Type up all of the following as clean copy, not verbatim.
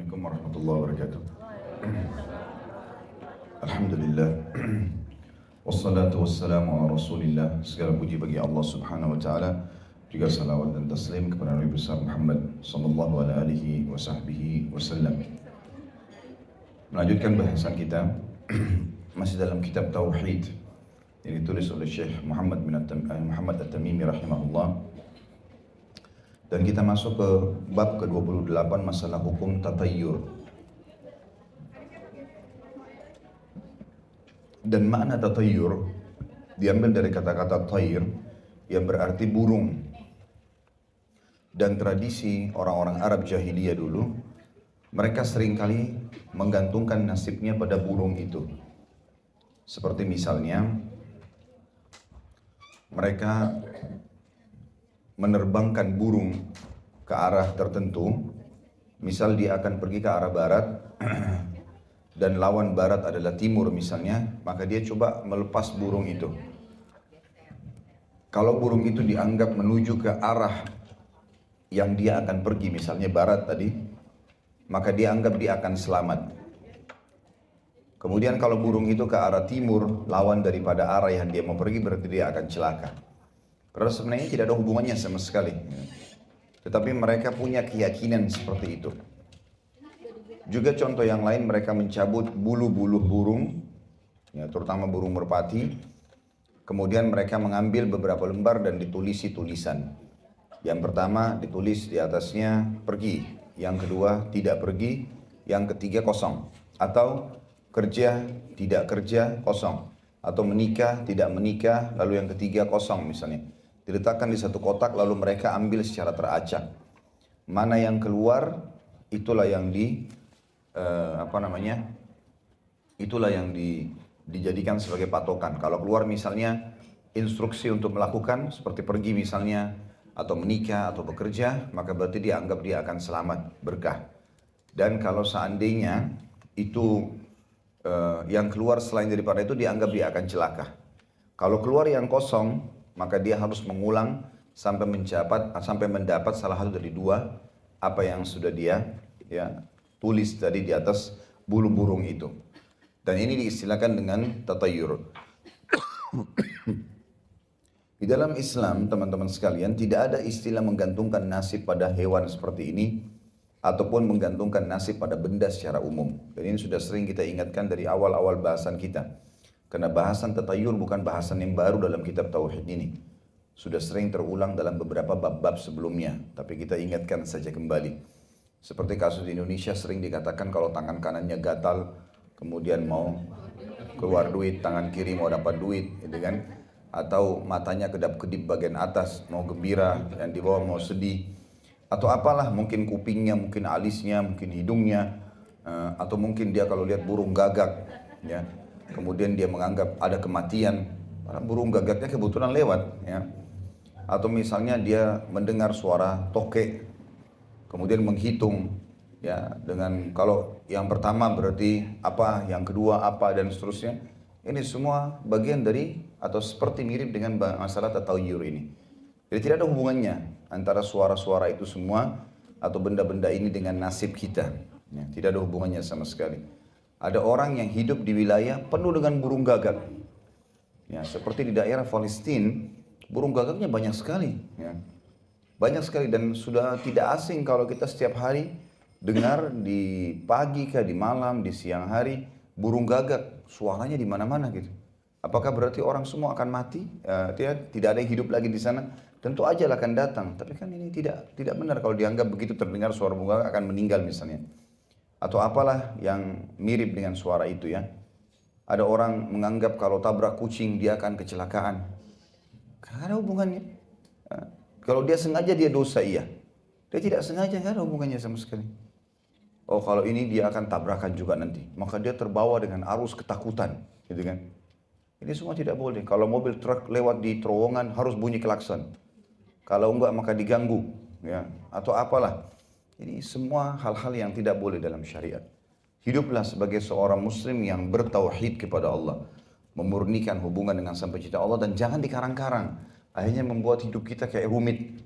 Assalamualaikum warahmatullahi wabarakatuh. Alhamdulillah. Wassalatu wassalamu ala rasulillah. Segala puji bagi Allah subhanahu wa ta'ala. Juga salawat dan taslim kepada Nabi besar Muhammad sallallahu alaihi wa sahbihi wasallam. Melanjutkan bahasan kita masih dalam kitab Tauhid yang ditulis oleh Syekh Muhammad At-Tamimi rahimahullah. Dan kita masuk ke bab ke-28 masalah hukum tatayyur. Dan makna tatayyur diambil dari kata-kata tayr yang berarti burung. Dan tradisi orang-orang Arab jahiliyah dulu, mereka seringkali menggantungkan nasibnya pada burung itu. Seperti misalnya mereka menerbangkan burung ke arah tertentu, misal dia akan pergi ke arah barat dan lawan barat adalah timur misalnya, maka dia coba melepas burung itu. Kalau burung itu dianggap menuju ke arah yang dia akan pergi, misalnya barat tadi, maka dia anggap dia akan selamat. Kemudian kalau burung itu ke arah timur, lawan daripada arah yang dia mau pergi, berarti dia akan celaka. Padahal sebenarnya tidak ada hubungannya sama sekali. Tetapi mereka punya keyakinan seperti itu. Juga contoh yang lain, mereka mencabut bulu-bulu burung, ya, terutama burung merpati. Kemudian mereka mengambil beberapa lembar dan ditulisi tulisan. Yang pertama ditulis di atasnya pergi, yang kedua tidak pergi, yang ketiga kosong. Atau kerja, tidak kerja, kosong. Atau menikah, tidak menikah, lalu yang ketiga kosong misalnya. Diletakkan di satu kotak lalu mereka ambil secara teracak. Mana yang keluar itulah yang dijadikan sebagai patokan. Kalau keluar misalnya instruksi untuk melakukan seperti pergi misalnya, atau menikah atau bekerja, maka berarti dianggap dia akan selamat, berkah. Dan kalau seandainya itu yang keluar selain daripada itu, dianggap dia akan celaka. Kalau keluar yang kosong, maka dia harus mengulang sampai mendapat salah satu dari dua apa yang sudah dia tulis tadi di atas bulu burung itu. Dan ini diistilahkan dengan tatayyur. Di dalam Islam, teman-teman sekalian, tidak ada istilah menggantungkan nasib pada hewan seperti ini ataupun menggantungkan nasib pada benda secara umum. Dan ini sudah sering kita ingatkan dari awal-awal bahasan kita. Karena bahasan tatayyur bukan bahasan yang baru dalam kitab Tauhid ini. Sudah sering terulang dalam beberapa bab-bab sebelumnya. Tapi kita ingatkan saja kembali. Seperti kasus di Indonesia sering dikatakan kalau tangan kanannya gatal, kemudian mau keluar duit, tangan kiri mau dapat duit, gitu kan? Atau matanya kedap-kedip bagian atas, mau gembira, yang di bawah mau sedih. Atau apalah, mungkin kupingnya, mungkin alisnya, mungkin hidungnya. Atau mungkin dia kalau lihat burung gagak, ya. Kemudian dia menganggap ada kematian, karena burung gagaknya kebetulan lewat, ya. Atau misalnya dia mendengar suara tokek, kemudian menghitung, ya, dengan kalau yang pertama berarti apa, yang kedua apa, dan seterusnya. Ini semua bagian dari atau seperti mirip dengan masalah tatayyur ini. Jadi tidak ada hubungannya antara suara-suara itu semua atau benda-benda ini dengan nasib kita, ya, tidak ada hubungannya sama sekali. Ada orang yang hidup di wilayah penuh dengan burung gagak. Ya, seperti di daerah Palestina, burung gagaknya banyak sekali. Ya. Banyak sekali dan sudah tidak asing kalau kita setiap hari dengar di pagi kah, di malam, di siang hari, burung gagak. Suaranya di mana-mana gitu. Apakah berarti orang semua akan mati? Tidak ada yang hidup lagi di sana? Tentu aja akan datang. Tapi kan ini tidak benar kalau dianggap begitu terdengar suara burung gagak akan meninggal misalnya. Atau apalah yang mirip dengan suara itu, ya. Ada orang menganggap kalau tabrak kucing dia akan kecelakaan. Gak ada hubungannya. Kalau dia sengaja dia dosa, iya. Dia tidak sengaja, gak ada hubungannya sama sekali. Oh, kalau ini dia akan tabrakan juga nanti. Maka dia terbawa dengan arus ketakutan, gitu kan. Ini semua tidak boleh. Kalau mobil truk lewat di terowongan harus bunyi klakson. Kalau enggak maka diganggu, ya. Atau apalah. Ini semua hal-hal yang tidak boleh dalam syariat. Hiduplah sebagai seorang muslim yang bertauhid kepada Allah. Memurnikan hubungan dengan Sang Pencipta Allah dan jangan dikarang-karang. Akhirnya membuat hidup kita kayak rumit.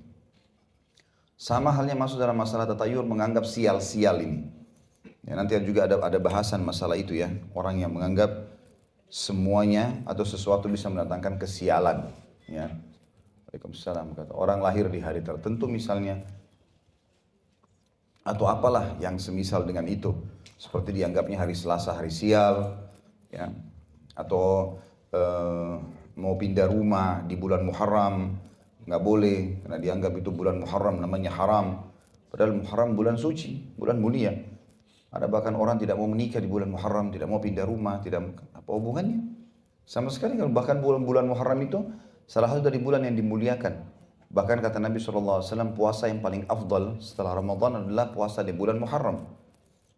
Sama halnya masuk dalam masalah tatayur menganggap sial-sial ini. Ya, nanti ada bahasan masalah itu ya. Orang yang menganggap semuanya atau sesuatu bisa mendatangkan kesialan. Ya. Waalaikumsalam. Kata orang lahir di hari tertentu misalnya, atau apalah yang semisal dengan itu. Seperti dianggapnya hari Selasa hari sial, ya. Atau mau pindah rumah di bulan Muharram, nggak boleh karena dianggap itu bulan Muharram namanya haram. Padahal Muharram bulan suci, bulan mulia. Ada bahkan orang tidak mau menikah di bulan Muharram, tidak mau pindah rumah, tidak apa hubungannya? Sama sekali kalau bahkan bulan Muharram itu salah satu dari bulan yang dimuliakan. Bahkan kata Nabi SAW, puasa yang paling afdal setelah Ramadan adalah puasa di bulan Muharram.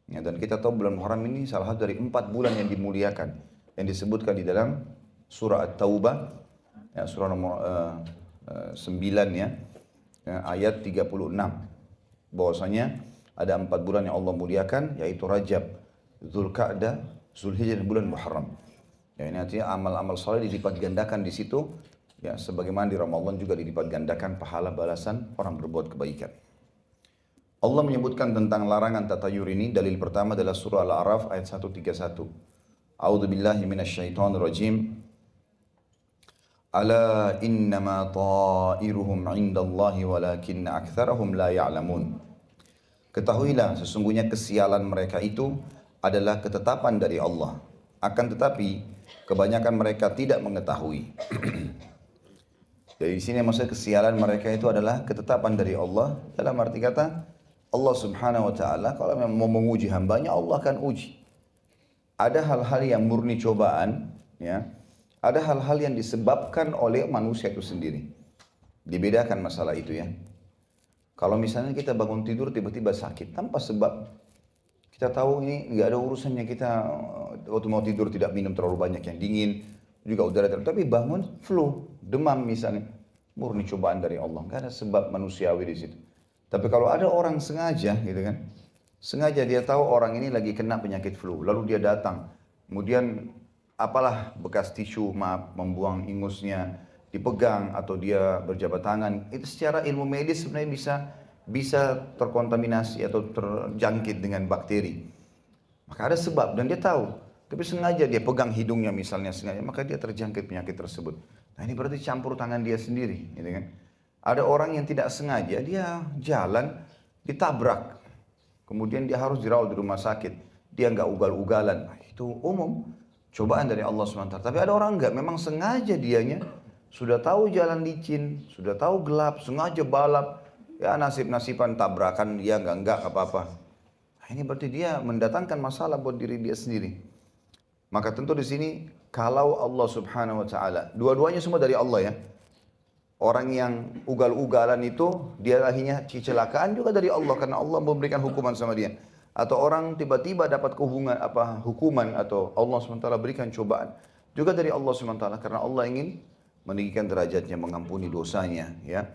Ya, dan kita tahu bulan Muharram ini salah satu dari 4 bulan yang dimuliakan, yang disebutkan di dalam surah At-Taubah, ya, surah nomor 9 ya, ayat 36. Bahwasanya ada 4 bulan yang Allah muliakan, yaitu Rajab, Dzulqa'dah, Zulhijjah dan bulan Muharram. Ya, ini artinya amal-amal saleh dilipat gandakan di situ, ya, sebagaimana di Ramadan juga dilipat gandakan pahala balasan orang berbuat kebaikan. Allah menyebutkan tentang larangan tatayur ini. Dalil pertama adalah surah Al-A'raf ayat 131. A'udzu billahi minasyaitonir rajim. Ala innama ta'iruhum 'indallahi walakinna aktsarahum la ya'lamun. Ketahuilah sesungguhnya kesialan mereka itu adalah ketetapan dari Allah. Akan tetapi kebanyakan mereka tidak mengetahui. Jadi di sini maksud kesialan mereka itu adalah ketetapan dari Allah. Dalam arti kata Allah Subhanahu wa taala kalau memang mau menguji hambanya, Allah akan uji. Ada hal-hal yang murni cobaan, ya. Ada hal-hal yang disebabkan oleh manusia itu sendiri. Dibedakan masalah itu ya. Kalau misalnya kita bangun tidur tiba-tiba sakit tanpa sebab, kita tahu ini nggak ada urusannya, kita waktu mau tidur tidak minum terlalu banyak yang dingin, juga udara terlalu, tapi bangun flu, demam misalnya, murni cobaan dari Allah, nggak ada sebab manusiawi di situ. Tapi kalau ada orang sengaja, gitu kan, sengaja dia tahu orang ini lagi kena penyakit flu, lalu dia datang, kemudian apalah bekas tisu, maaf, membuang ingusnya, dipegang atau dia berjabat tangan, itu secara ilmu medis sebenarnya bisa terkontaminasi atau terjangkit dengan bakteri. Maka ada sebab dan dia tahu, tapi sengaja dia pegang hidungnya misalnya sengaja, maka dia terjangkit penyakit tersebut. Nah ini berarti campur tangan dia sendiri, gitu kan? Ada orang yang tidak sengaja dia jalan ditabrak, kemudian dia harus dirawat di rumah sakit, dia nggak ugal-ugalan, itu umum cobaan dari Allah SWT. Tapi ada orang nggak, memang sengaja dianya sudah tahu jalan licin, sudah tahu gelap, sengaja balap, ya nasib-nasiban tabrakan dia enggak apa-apa. Nah, ini berarti dia mendatangkan masalah buat diri dia sendiri. Maka tentu di sini kalau Allah Subhanahu wa taala, dua-duanya semua dari Allah ya. Orang yang ugal-ugalan itu dia akhirnya kecelakaan juga dari Allah karena Allah memberikan hukuman sama dia. Atau orang tiba-tiba dapat hukuman atau Allah SWT berikan cobaan juga dari Allah SWT karena Allah ingin meninggikan derajatnya, mengampuni dosanya, ya.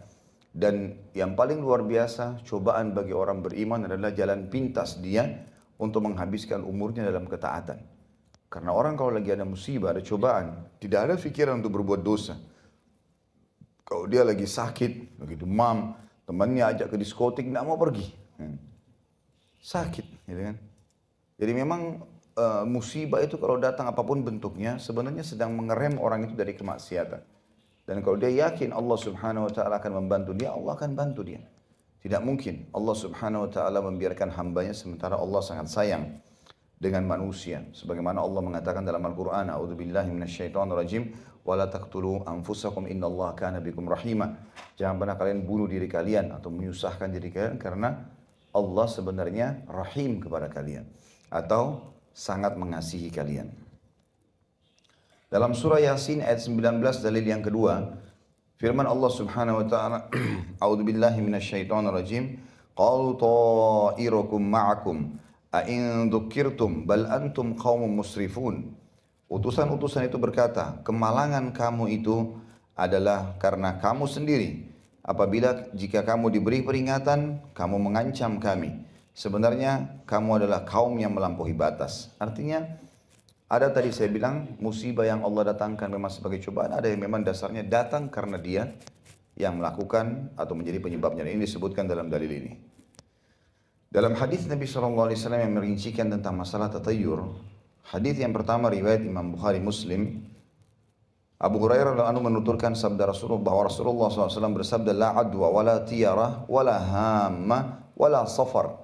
Dan yang paling luar biasa cobaan bagi orang beriman adalah jalan pintas dia untuk menghabiskan umurnya dalam ketaatan. Karena orang kalau lagi ada musibah, ada cobaan, tidak ada pikiran untuk berbuat dosa. Kalau dia lagi sakit, lagi demam, temannya ajak ke diskotik, tidak mau pergi. Sakit, gitu kan. Jadi memang musibah itu kalau datang apapun bentuknya, sebenarnya sedang mengerem orang itu dari kemaksiatan. Dan kalau dia yakin Allah Subhanahu wa taala akan membantu dia, Allah akan bantu dia. Tidak mungkin Allah Subhanahu wa taala membiarkan hambanya sementara Allah sangat sayang dengan manusia. Sebagaimana Allah mengatakan dalam Al-Qur'an, "A'udzubillahi minasyaitonirrajim, wa la taqtulu anfusakum innallaha kana bikum rahima." Jangan pernah kalian bunuh diri kalian atau menyusahkan diri kalian karena Allah sebenarnya rahim kepada kalian atau sangat mengasihi kalian. Dalam surah Yasin ayat 19 dalil yang kedua, firman Allah Subhanahu wa taala, "A'udzubillahi minasyaitonirrajim, qalu ta'irukum ma'akum a in dzukirtum bal antum qaumun musrifun." Utusan-utusan itu berkata, kemalangan kamu itu adalah karena kamu sendiri. Apabila jika kamu diberi peringatan, kamu mengancam kami. Sebenarnya kamu adalah kaum yang melampaui batas. Artinya ada tadi saya bilang musibah yang Allah datangkan memang sebagai cobaan, ada yang memang dasarnya datang karena dia yang melakukan atau menjadi penyebabnya. Ini disebutkan dalam dalil ini. Dalam hadis Nabi SAW yang merincikan tentang masalah tatayur, hadis yang pertama riwayat Imam Bukhari Muslim, Abu Hurairah radhiyallahu anhu menuturkan sabda Rasulullah bahwa Rasulullah SAW bersabda, la adwa wala tiyarah wala hamma wala safar.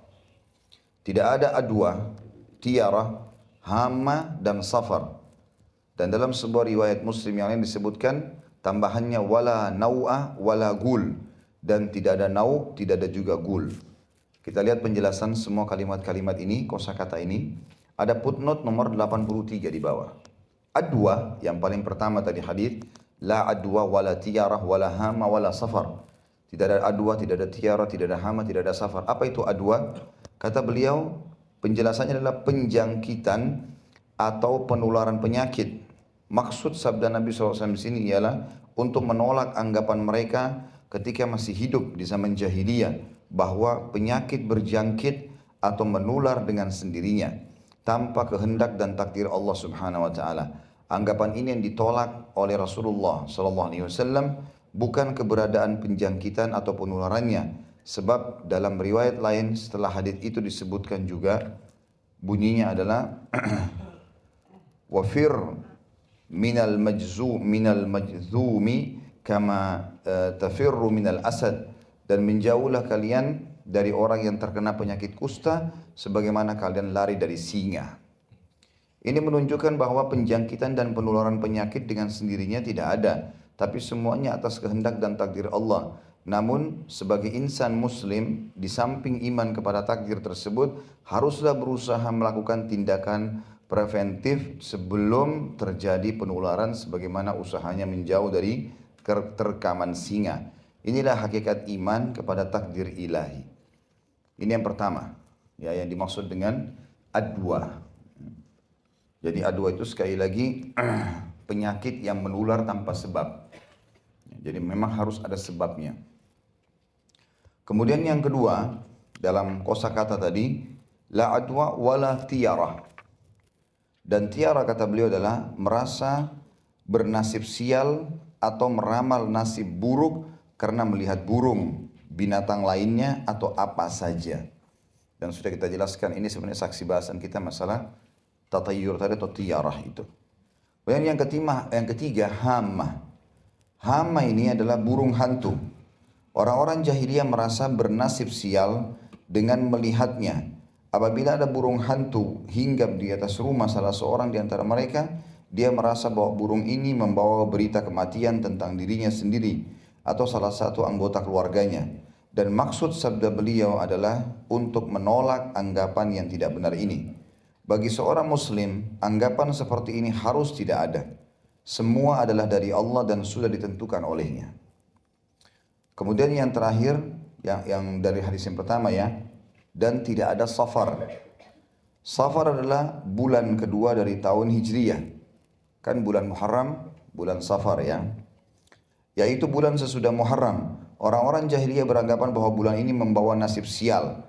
Tidak ada adwa, tiarah, hama dan safar. Dan dalam sebuah riwayat Muslim yang lain disebutkan tambahannya wala nau'ah wala gul, dan tidak ada nau, tidak ada juga gul. Kita lihat penjelasan semua kalimat-kalimat ini, kosakata ini. Ada footnote nomor 83 di bawah. Adwa yang paling pertama tadi hadis, la adwa wala tiarah wala hama wala safar. Tidak ada adwa, tidak ada tiarah, tidak ada hama, tidak ada safar. Apa itu adwa? Kata beliau, penjelasannya adalah penjangkitan atau penularan penyakit. Maksud sabda Nabi SAW di sini ialah untuk menolak anggapan mereka ketika masih hidup di zaman jahiliyah bahwa penyakit berjangkit atau menular dengan sendirinya tanpa kehendak dan takdir Allah Subhanahu wa taala. Anggapan ini yang ditolak oleh Rasulullah SAW, bukan keberadaan penjangkitan atau penularannya. Sebab dalam riwayat lain setelah hadis itu disebutkan juga bunyinya adalah wafir minal majzumi kama tafirru minal asad, dan menjauhlah kalian dari orang yang terkena penyakit kusta sebagaimana kalian lari dari singa. Ini menunjukkan bahwa penjangkitan dan penularan penyakit dengan sendirinya tidak ada, tapi semuanya atas kehendak dan takdir Allah. Namun sebagai insan muslim, di samping iman kepada takdir tersebut, haruslah berusaha melakukan tindakan preventif sebelum terjadi penularan sebagaimana usahanya menjauh dari terkaman singa. Inilah hakikat iman kepada takdir ilahi. Ini yang pertama, ya, yang dimaksud dengan adwa. Jadi adwa itu sekali lagi penyakit yang menular tanpa sebab. Jadi memang harus ada sebabnya. Kemudian yang kedua, dalam kosakata tadi, la adwa wala tiarah. Dan tiarah kata beliau adalah merasa bernasib sial atau meramal nasib buruk karena melihat burung, binatang lainnya atau apa saja. Dan sudah kita jelaskan ini sebenarnya saksi bahasan kita masalah tatayur tadi atau tiarah itu. Kemudian yang ketiga hama. Hama ini adalah burung hantu. Orang-orang jahiliyah merasa bernasib sial dengan melihatnya. Apabila ada burung hantu hinggap di atas rumah salah seorang di antara mereka, dia merasa bahwa burung ini membawa berita kematian tentang dirinya sendiri atau salah satu anggota keluarganya. Dan maksud sabda beliau adalah untuk menolak anggapan yang tidak benar ini. Bagi seorang muslim, anggapan seperti ini harus tidak ada. Semua adalah dari Allah dan sudah ditentukan olehnya. Kemudian yang terakhir, yang dari hadis yang pertama ya, dan tidak ada safar. Safar adalah bulan kedua dari tahun Hijriyah. Kan bulan Muharram, bulan Safar ya. Yaitu bulan sesudah Muharram. Orang-orang jahiliyah beranggapan bahwa bulan ini membawa nasib sial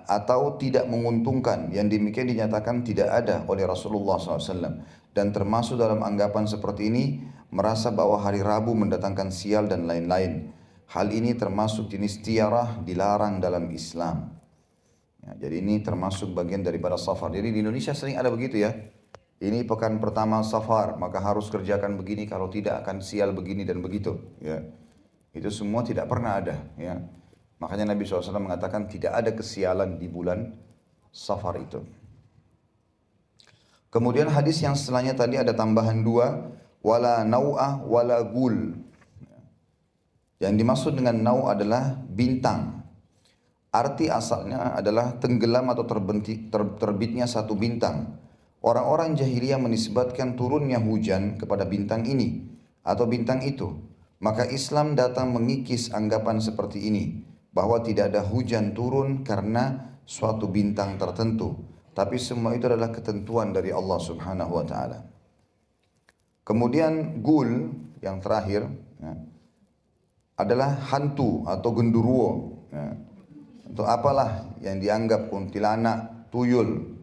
atau tidak menguntungkan. Yang demikian dinyatakan tidak ada oleh Rasulullah SAW. Dan termasuk dalam anggapan seperti ini, merasa bahwa hari Rabu mendatangkan sial dan lain-lain. Hal ini termasuk jenis tiarah dilarang dalam Islam. Ya, jadi ini termasuk bagian daripada safar. Jadi di Indonesia sering ada begitu ya. Ini pekan pertama safar, maka harus kerjakan begini, kalau tidak akan sial begini dan begitu. Ya. Itu semua tidak pernah ada. Ya. Makanya Nabi SAW mengatakan tidak ada kesialan di bulan safar itu. Kemudian hadis yang setelahnya tadi ada tambahan dua, wala nau'ah wala gul. Yang dimaksud dengan nau adalah bintang. Arti asalnya adalah tenggelam atau terbitnya satu bintang. Orang-orang jahiliyah menisbatkan turunnya hujan kepada bintang ini atau bintang itu. Maka Islam datang mengikis anggapan seperti ini, bahwa tidak ada hujan turun karena suatu bintang tertentu. Tapi semua itu adalah ketentuan dari Allah Subhanahu wa taala. Kemudian gul yang terakhir ya, adalah hantu atau genderuwo. Ya. Atau apalah yang dianggap kuntilanak, tuyul.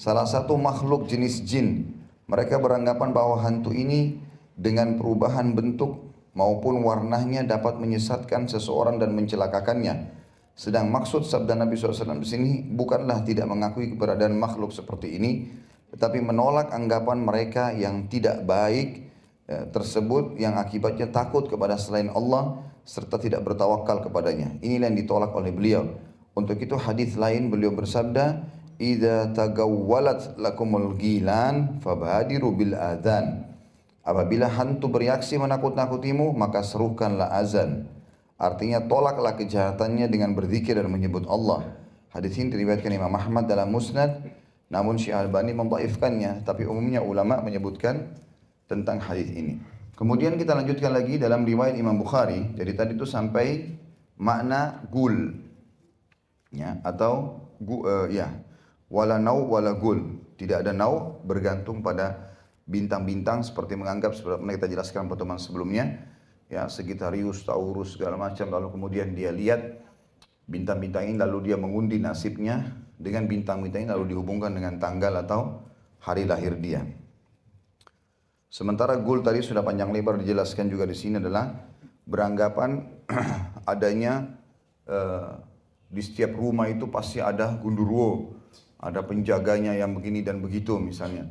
Salah satu makhluk jenis jin. Mereka beranggapan bahwa hantu ini dengan perubahan bentuk maupun warnanya dapat menyesatkan seseorang dan mencelakakannya. Sedang maksud sabda Nabi SAW di sini bukanlah tidak mengakui keberadaan makhluk seperti ini, tetapi menolak anggapan mereka yang tidak baik tersebut yang akibatnya takut kepada selain Allah serta tidak bertawakal kepadanya. Inilah yang ditolak oleh beliau. Untuk itu hadis lain beliau bersabda, "Idza tagawwalat lakumul ghilan fabadiru bil adzan." Apabila hantu bereaksi menakut-nakutimu, maka serukanlah azan. Artinya tolaklah kejahatannya dengan berzikir dan menyebut Allah. Hadis ini diriwayatkan Imam Ahmad dalam Musnad, namun Syekh Albani mendhaifkannya, tapi umumnya ulama menyebutkan tentang hadis ini. Kemudian kita lanjutkan lagi dalam riwayat Imam Bukhari. Jadi tadi itu sampai makna gul, ya, atau wala nau wala gul. Tidak ada nau, bergantung pada bintang-bintang seperti menganggap seperti kita jelaskan pertemuan sebelumnya. Ya, Sagittarius, Taurus, segala macam, lalu kemudian dia lihat bintang-bintang ini, lalu dia mengundi nasibnya dengan bintang-bintang ini, lalu dihubungkan dengan tanggal atau hari lahir dia. Sementara gul tadi sudah panjang lebar dijelaskan juga di sini adalah beranggapan adanya di setiap rumah itu pasti ada gundurwo, ada penjaganya yang begini dan begitu misalnya.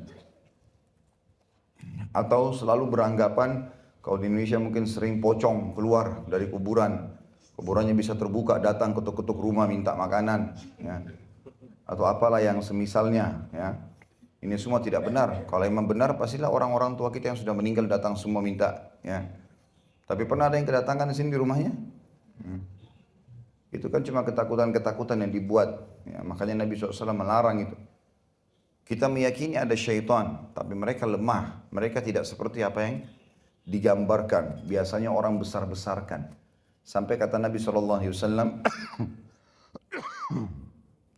Atau selalu beranggapan kalau di Indonesia mungkin sering pocong keluar dari kuburan, kuburannya bisa terbuka, datang ketuk-ketuk rumah minta makanan, ya. Atau apalah yang semisalnya, ya. Ini semua tidak benar. Kalau memang benar, pastilah orang-orang tua kita yang sudah meninggal datang semua minta, ya. Tapi pernah ada yang kedatangan di sini di rumahnya? Itu kan cuma ketakutan-ketakutan yang dibuat, ya. Makanya Nabi SAW melarang itu. Kita meyakini ada syaitan, tapi mereka lemah. Mereka tidak seperti apa yang digambarkan. Biasanya orang besar-besarkan. Sampai kata Nabi SAW,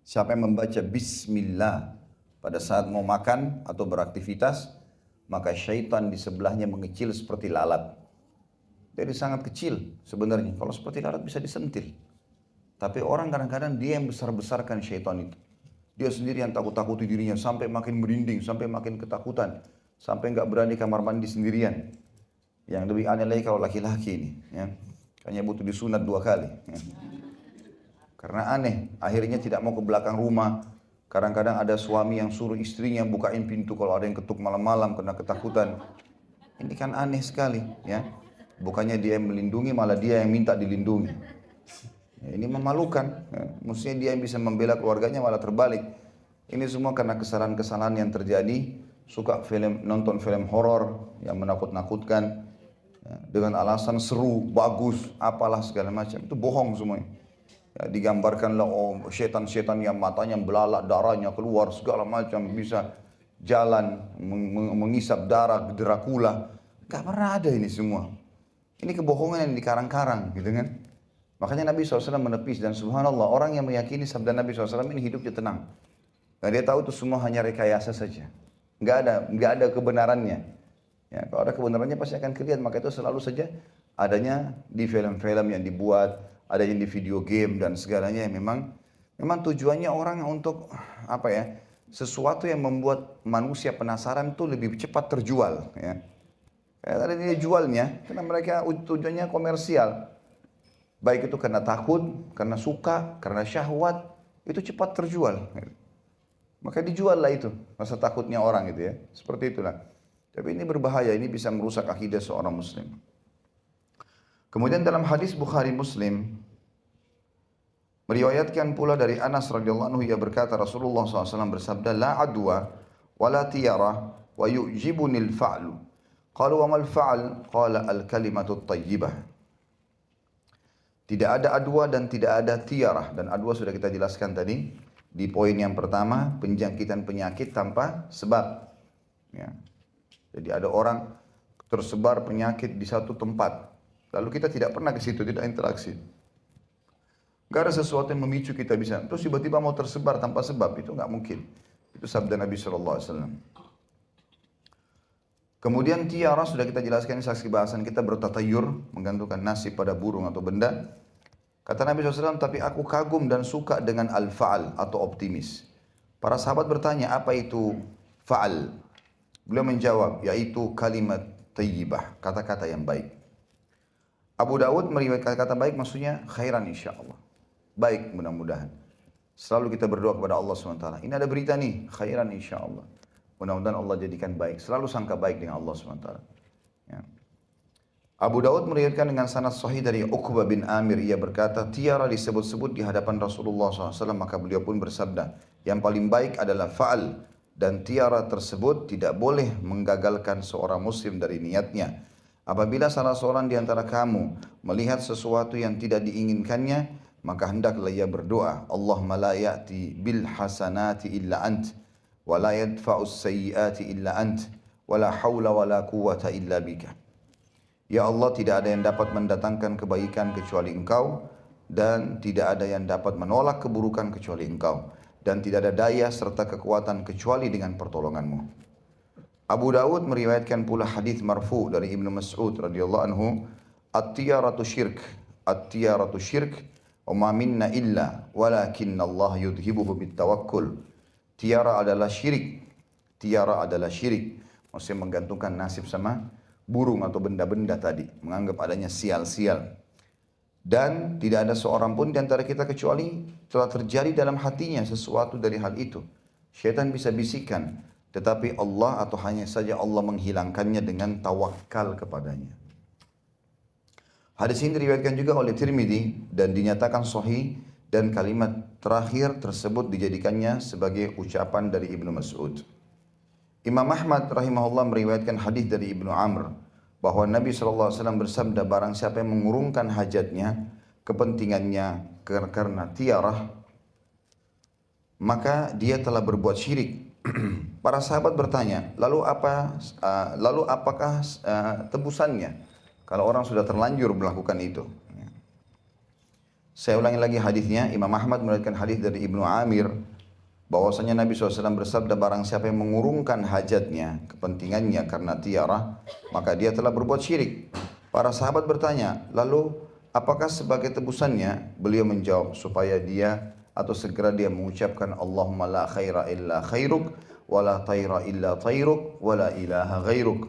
siapa yang membaca Bismillah pada saat mau makan atau beraktivitas, maka syaitan di sebelahnya mengecil seperti lalat. Jadi sangat kecil sebenarnya. Kalau seperti lalat bisa disentil. Tapi orang kadang-kadang dia yang besar-besarkan syaitan itu. Dia sendiri yang takut-takuti dirinya sampai makin merinding, sampai makin ketakutan, sampai nggak berani kamar mandi sendirian. Yang lebih aneh lagi kalau laki-laki ini, ya. Kayaknya butuh disunat 2 kali. Ya. Karena aneh, akhirnya tidak mau ke belakang rumah. Kadang-kadang ada suami yang suruh istrinya bukain pintu kalau ada yang ketuk malam-malam karena ketakutan. Ini kan aneh sekali, ya. Bukannya dia yang melindungi, malah dia yang minta dilindungi. Ya, ini memalukan. Ya. Mestinya dia yang bisa membela keluarganya, malah terbalik. Ini semua karena kesalahan-kesalahan yang terjadi. Suka nonton film horor yang menakut-nakutkan. Ya, dengan alasan seru, bagus, apalah segala macam. Itu bohong semuanya. Ya, digambarkanlah setan-setan yang matanya belalak, darahnya keluar, segala macam. Bisa jalan, mengisap darah, Dracula. Gak pernah ada ini semua. Ini kebohongan yang dikarang-karang, gitu kan. Makanya Nabi SAW menepis, dan subhanallah orang yang meyakini sabda Nabi SAW ini hidupnya tenang. Nah, dia tahu itu semua hanya rekayasa saja. Gak ada kebenarannya. Ya, kalau ada kebenarannya pasti akan kelihatan. Maka itu selalu saja adanya di film-film yang dibuat, ada yang di video game dan segalanya yang memang tujuannya orang untuk apa ya? Sesuatu yang membuat manusia penasaran itu lebih cepat terjual. Ya. Kayak tadi dia jualnya, karena mereka tujuannya komersial. Baik itu karena takut, karena suka, karena syahwat, itu cepat terjual. Maka dijual lah itu, rasa takutnya orang gitu ya. Seperti itulah. Tapi ini berbahaya, ini bisa merusak akidah seorang muslim. Kemudian dalam hadis Bukhari Muslim, meriwayatkan pula dari Anas radhiyallahu anhu, ia berkata Rasulullah SAW bersabda, la adwa wa la tiyara wa yu'jibunil fa'lu. Qalu wa mal fa'al? Qala al-kalimatu tayyibah. Tidak ada adwa dan tidak ada tiarah. Dan adwa sudah kita jelaskan tadi di poin yang pertama, penjangkitan penyakit tanpa sebab. Ya. Jadi ada orang tersebar penyakit di satu tempat, lalu kita tidak pernah ke situ, tidak interaksi. Gak ada sesuatu yang memicu kita bisa, terus tiba-tiba mau tersebar tanpa sebab, itu nggak mungkin. Itu sabda Nabi SAW. Kemudian tiara sudah kita jelaskan, saksi bahasan kita bertatayur, menggantungkan nasib pada burung atau benda. Kata Nabi SAW, tapi aku kagum dan suka dengan al-fa'al atau optimis. Para sahabat bertanya, apa itu fa'al? Beliau menjawab, yaitu kalimat tayyibah, kata-kata yang baik. Abu Dawud meriwayatkan kata baik maksudnya khairan insyaAllah. baik mudah-mudahan. Selalu kita berdoa kepada Allah SWT. Ini ada berita nih, khairan insya Allah. Mudah-mudahan Allah jadikan baik. Selalu sangka baik dengan Allah SWT. Ya. Abu Daud meriwayatkan dengan sanad sahih dari Uqbah bin Amir. Ia berkata, tiara disebut-sebut di hadapan Rasulullah SAW. Maka beliau pun bersabda, yang paling baik adalah fa'al. Dan tiara tersebut tidak boleh menggagalkan seorang muslim dari niatnya. Apabila salah seorang di antara kamu melihat sesuatu yang tidak diinginkannya, maka hendaklah ia berdoa, Allahumma la ya'ti bil hasanati illa ant, wa la yadfa'us sayyiati illa ant, wa la hawla wa la quwwata illa bika. Ya Allah, tidak ada yang dapat mendatangkan kebaikan kecuali Engkau, dan tidak ada yang dapat menolak keburukan kecuali Engkau, dan tidak ada daya serta kekuatan kecuali dengan pertolonganmu. Abu Daud meriwayatkan pula hadis marfu dari Ibnu Mas'ud radhiyallahu anhu, at-tiyaratu syirk, at-tiyaratu syirk, wa ma minna illa walakinna Allah yudhibuhu bitawakkul. Tiara adalah syirik. Tiara adalah syirik. Maksudnya menggantungkan nasib sama burung atau benda-benda tadi, menganggap adanya sial-sial. Dan tidak ada seorang pun di antara kita kecuali telah terjadi dalam hatinya sesuatu dari hal itu. Syaitan bisa bisikan, tetapi Allah atau hanya saja Allah menghilangkannya dengan tawakal kepadanya. Hadis ini diriwayatkan juga oleh Tirmidzi dan dinyatakan sahih, dan kalimat terakhir tersebut dijadikannya sebagai ucapan dari Ibnu Mas'ud. Imam Ahmad rahimahullah meriwayatkan hadis dari Ibnu Amr bahwa Nabi SAW bersabda, barang siapa yang mengurungkan hajatnya, kepentingannya karena tiarah, maka dia telah berbuat syirik. Para sahabat bertanya, lalu apakah tebusannya kalau orang sudah terlanjur melakukan itu? Saya ulangi lagi hadisnya. Imam Ahmad meriwayatkan hadis dari Ibnu Amir bahwasanya Nabi SAW bersabda, barang siapa yang mengurungkan hajatnya, kepentingannya karena tiarah, maka dia telah berbuat syirik. Para sahabat bertanya, lalu apakah sebagai tebusannya? Beliau menjawab, supaya dia atau segera dia mengucapkan, Allahumma la khaira illa khairuk, wa la tayra illa tayruk, wa la ilaha ghairuk.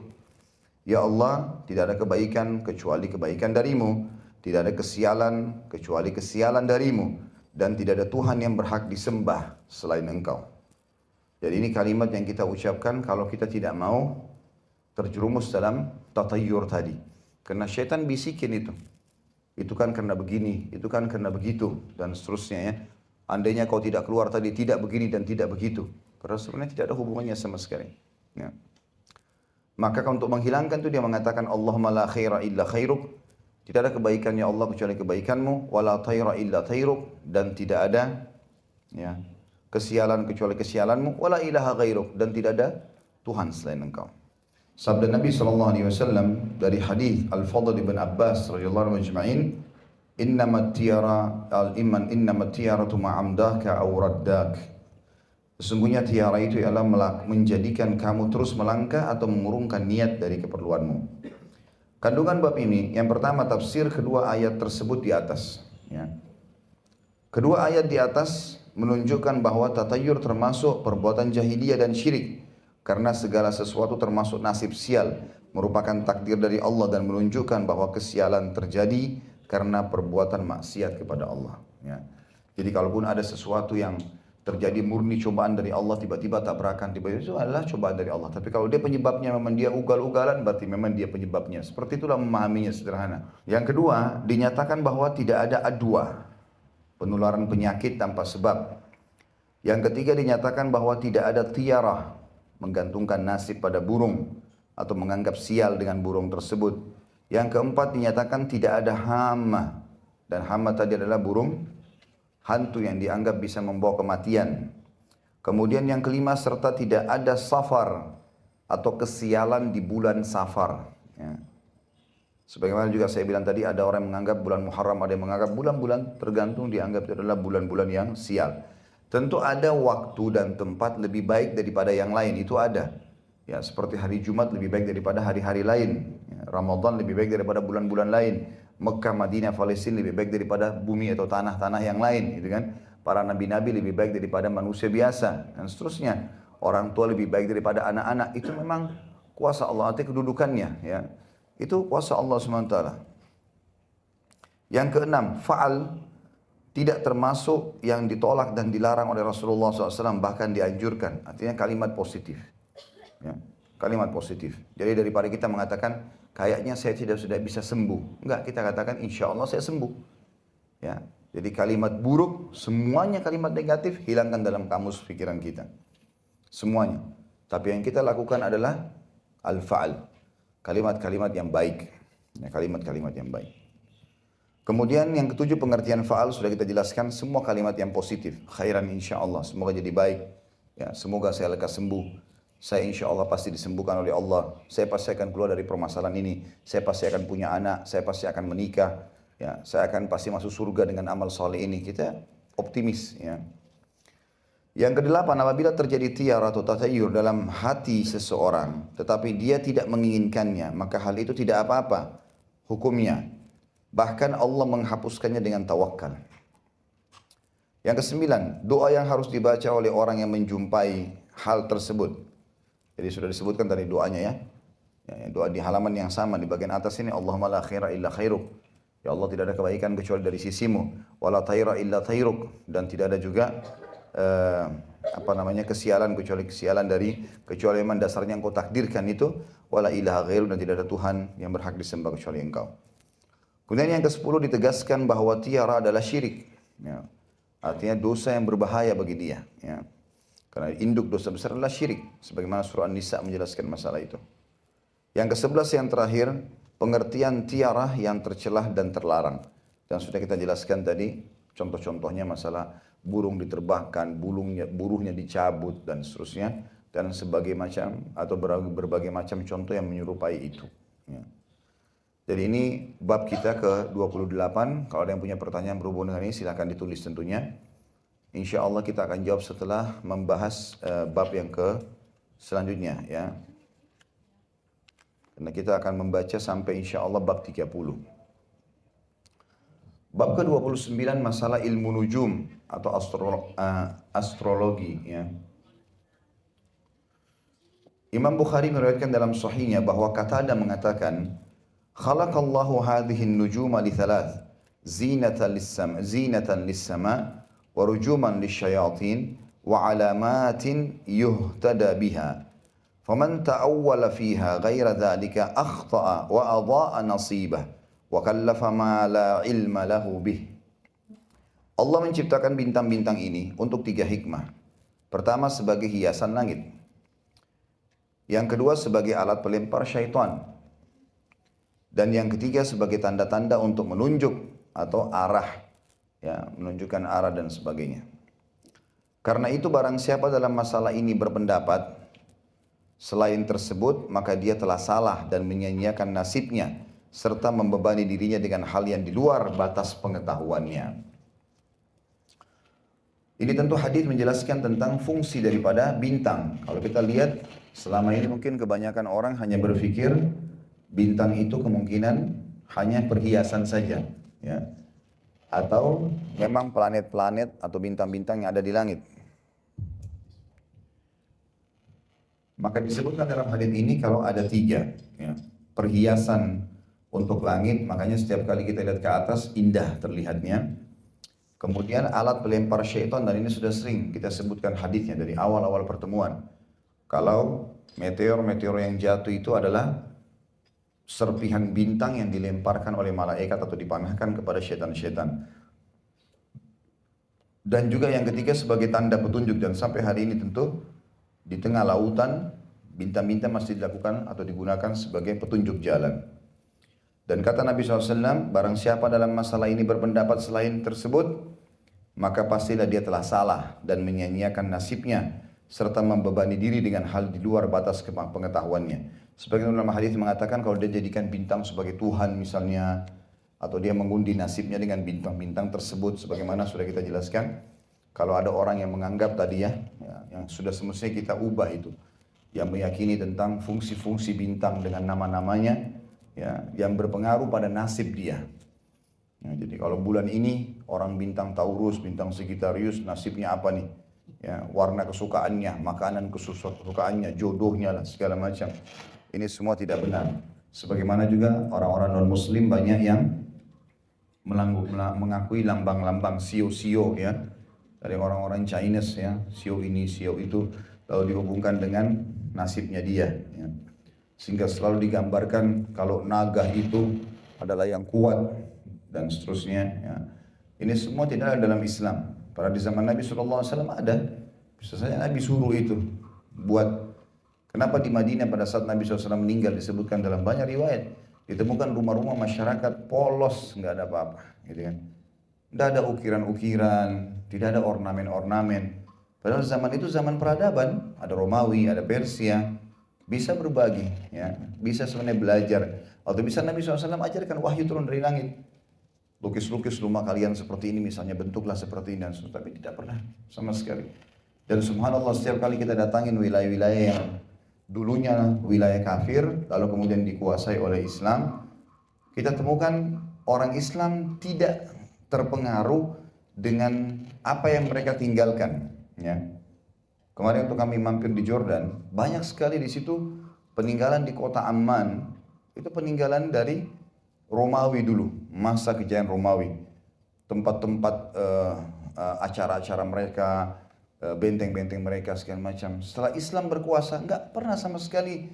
Ya Allah, tidak ada kebaikan kecuali kebaikan darimu, tidak ada kesialan kecuali kesialan darimu, dan tidak ada Tuhan yang berhak disembah selain Engkau. Jadi ini kalimat yang kita ucapkan kalau kita tidak mau terjerumus dalam tatayyur tadi. Karena syaitan bisikin itu. Itu kan karena begini, itu kan karena begitu, dan seterusnya ya. Andainya kau tidak keluar tadi, tidak begini dan tidak begitu. Padahal sebenarnya tidak ada hubungannya sama sekali. Ya. Maka untuk menghilangkan itu dia mengatakan, Allahumma la khaira illa khairuk. Tidak ada kebaikan ya Allah kecuali kebaikanmu, wala tayra illa tayruk, dan tidak ada ya kesialan kecuali kesialanmu, wala ilaha ghairuk, dan tidak ada Tuhan selain Engkau. Sabda Nabi SAW dari hadis Al-Fadl bin Abbas radhiyallahu anhu majma'in, innamat tiyara al-iman innamat tiyaratu ma'amdaka aw raddak. Sesungguhnya tiara itu ialah menjadikan kamu terus melangkah atau mengurungkan niat dari keperluanmu. Kandungan bab ini, yang pertama tafsir kedua ayat tersebut di atas. Ya. Kedua ayat di atas menunjukkan bahwa tatayyur termasuk perbuatan jahiliyah dan syirik. Karena segala sesuatu termasuk nasib sial, merupakan takdir dari Allah dan menunjukkan bahwa kesialan terjadi karena perbuatan maksiat kepada Allah. Ya. Jadi kalaupun ada sesuatu yang terjadi murni cobaan dari Allah, tiba-tiba tabrakan, tiba-tiba itu adalah cobaan dari Allah. Tapi kalau dia penyebabnya memang dia ugal-ugalan, berarti memang dia penyebabnya. Seperti itulah memahaminya sederhana. Yang kedua, dinyatakan bahwa tidak ada adwa, penularan penyakit tanpa sebab. Yang ketiga, dinyatakan bahwa tidak ada tiarah, menggantungkan nasib pada burung atau menganggap sial dengan burung tersebut. Yang keempat, dinyatakan tidak ada hama, dan hama tadi adalah burung hantu yang dianggap bisa membawa kematian. Kemudian yang kelima, serta tidak ada safar atau kesialan di bulan safar. Ya. Sebagaimana juga saya bilang tadi, ada orang yang menganggap bulan Muharram, ada yang menganggap bulan-bulan tergantung dianggap itu adalah bulan-bulan yang sial. Tentu ada waktu dan tempat lebih baik daripada yang lain, itu ada. Ya, seperti hari Jumat lebih baik daripada hari-hari lain. Ya, Ramadan lebih baik daripada bulan-bulan lain. Mekah, Madinah, Palestina lebih baik daripada bumi atau tanah-tanah yang lain, gitu kan? Para nabi-nabi lebih baik daripada manusia biasa, dan seterusnya. Orang tua lebih baik daripada anak-anak. Itu memang kuasa Allah, arti kedudukannya, ya. Itu kuasa Allah SWT. Yang keenam, fa'al. tidak termasuk yang ditolak dan dilarang oleh Rasulullah SAW, bahkan dianjurkan. Artinya kalimat positif. Ya, kalimat positif. Jadi daripada kita mengatakan, kayaknya saya sudah bisa sembuh. Enggak, kita katakan insya Allah saya sembuh. Ya, jadi kalimat buruk, semuanya kalimat negatif, hilangkan dalam kamus pikiran kita. Semuanya. Tapi yang kita lakukan adalah al-fa'al. Kalimat-kalimat yang baik. Ya, kalimat-kalimat yang baik. Kemudian yang ketujuh, pengertian fa'al sudah kita jelaskan, semua kalimat yang positif. Khairan insya Allah, semoga jadi baik. Ya, semoga saya lekas sembuh. Saya insya Allah pasti disembuhkan oleh Allah. Saya pasti akan keluar dari permasalahan ini. Saya pasti akan punya anak. Saya pasti akan menikah. Ya, saya akan pasti masuk surga dengan amal soleh ini. Kita optimis. Ya. Yang kedelapan, apabila terjadi tiar atau tatayur dalam hati seseorang, tetapi dia tidak menginginkannya, maka hal itu tidak apa-apa hukumnya. Bahkan Allah menghapuskannya dengan tawakal. Yang kesembilan, doa yang harus dibaca oleh orang yang menjumpai hal tersebut. Jadi sudah disebutkan tadi doanya ya. Doa di halaman yang sama di bagian atas ini, Allahumma la khaira illa khairuk. Ya Allah, tidak ada kebaikan kecuali dari sisimu. Wala thaira illa thairuk. Dan tidak ada juga kesialan kecuali memang dasarnya engkau takdirkan itu. Wala ilaha ghairu, dan tidak ada Tuhan yang berhak disembah kecuali engkau. Kemudian yang ke-10 ditegaskan bahwa tiara adalah syirik. Ya. Artinya dosa yang berbahaya bagi dia. Ya. Karena induk dosa besar adalah syirik. Sebagaimana surah An-Nisa menjelaskan masalah itu. Yang ke-11 yang terakhir, pengertian tiara yang tercelah dan terlarang. Dan sudah kita jelaskan tadi, contoh-contohnya masalah burung diterbangkan, buruhnya dicabut, dan seterusnya. Dan berbagai macam contoh yang menyerupai itu. Ya. Jadi ini bab kita ke-28. Kalau ada yang punya pertanyaan berhubung dengan ini, silakan ditulis tentunya. Insya Allah kita akan jawab setelah membahas bab yang selanjutnya. Ya. Karena kita akan membaca sampai insya Allah bab 30. Bab ke-29 masalah ilmu nujum atau astrologi. Ya. Imam Bukhari meriwayatkan dalam sahihnya bahwa Qatadah mengatakan, Khalaqallahu hadhihi an-nujuma li thalath, zinatan lis-sama' wa rujuman lisyayatin wa alamatin yuhtada biha. Faman ta'awwala fiha ghaira dhalika akhta'a wa adha'a nasibah wa kallafa ma la ilma lahu bih. Allah menciptakan bintang-bintang ini untuk 3 hikmah. Pertama, sebagai hiasan langit. Yang kedua, sebagai alat pelempar syaitan. Dan yang ketiga, sebagai tanda-tanda untuk menunjuk atau arah, ya, menunjukkan arah dan sebagainya. Karena itu barang siapa dalam masalah ini berpendapat selain tersebut, maka dia telah salah dan menyia-nyiakan nasibnya, serta membebani dirinya dengan hal yang di luar batas pengetahuannya. Ini tentu hadis menjelaskan tentang fungsi daripada bintang. Kalau kita lihat, selama ini mungkin kebanyakan orang hanya berpikir bintang itu kemungkinan hanya perhiasan saja, ya, atau memang planet-planet atau bintang-bintang yang ada di langit. Maka disebutkan dalam hadis ini kalau ada 3, ya, perhiasan untuk langit, makanya setiap kali kita lihat ke atas indah terlihatnya. Kemudian alat pelempar syaitan, dan ini sudah sering kita sebutkan hadisnya dari awal-awal pertemuan. Kalau meteor yang jatuh itu adalah serpihan bintang yang dilemparkan oleh malaikat atau dipanahkan kepada syaitan-syaitan. Dan juga yang ketiga sebagai tanda petunjuk, dan sampai hari ini tentu di tengah lautan bintang-bintang masih dilakukan atau digunakan sebagai petunjuk jalan. Dan kata Nabi SAW, barang siapa dalam masalah ini berpendapat selain tersebut, maka pastilah dia telah salah dan menyia-nyiakan nasibnya, serta membebani diri dengan hal di luar batas pengetahuannya. Sebagian ulama hadis mengatakan kalau dia jadikan bintang sebagai Tuhan misalnya, atau dia mengundi nasibnya dengan bintang-bintang tersebut, sebagaimana sudah kita jelaskan. Kalau ada orang yang menganggap tadi ya, yang sudah semestinya kita ubah itu, yang meyakini tentang fungsi-fungsi bintang dengan nama-namanya, ya, yang berpengaruh pada nasib dia. Ya, jadi kalau bulan ini orang bintang Taurus, bintang Sagittarius, nasibnya apa nih? Ya, warna kesukaannya, makanan kesukaannya, jodohnya lah, segala macam. Ini semua tidak benar. Sebagaimana juga orang-orang non-muslim banyak yang mengakui lambang-lambang sio-sio ya dari orang-orang Chinese ya, sio ini sio itu, lalu dihubungkan dengan nasibnya dia ya. Sehingga selalu digambarkan kalau naga itu adalah yang kuat dan seterusnya ya. Ini semua tidak ada dalam Islam. Pada di zaman Nabi SAW ada, bisa saja Nabi suruh itu buat. Kenapa di Madinah pada saat Nabi SAW meninggal disebutkan dalam banyak riwayat, ditemukan rumah-rumah masyarakat polos, nggak ada apa-apa, gitu kan? Nggak ada ukiran-ukiran, tidak ada ornamen-ornamen. Padahal zaman itu zaman peradaban, ada Romawi, ada Persia, bisa berbagi, ya, bisa sebenarnya belajar, atau bisa Nabi SAW ajarkan wahyu turun dari langit. Lukis-lukis rumah kalian seperti ini, misalnya bentuklah seperti ini, dan tapi tidak pernah sama sekali. Dan subhanallah setiap kali kita datangin wilayah-wilayah yang dulunya wilayah kafir, lalu kemudian dikuasai oleh Islam, kita temukan orang Islam tidak terpengaruh dengan apa yang mereka tinggalkan. Ya. Kemarin waktu kami mampir di Jordan, banyak sekali di situ peninggalan di kota Amman, itu peninggalan dari Romawi dulu, masa kejayaan Romawi, tempat-tempat acara-acara mereka, benteng-benteng mereka sekian macam. Setelah Islam berkuasa, nggak pernah sama sekali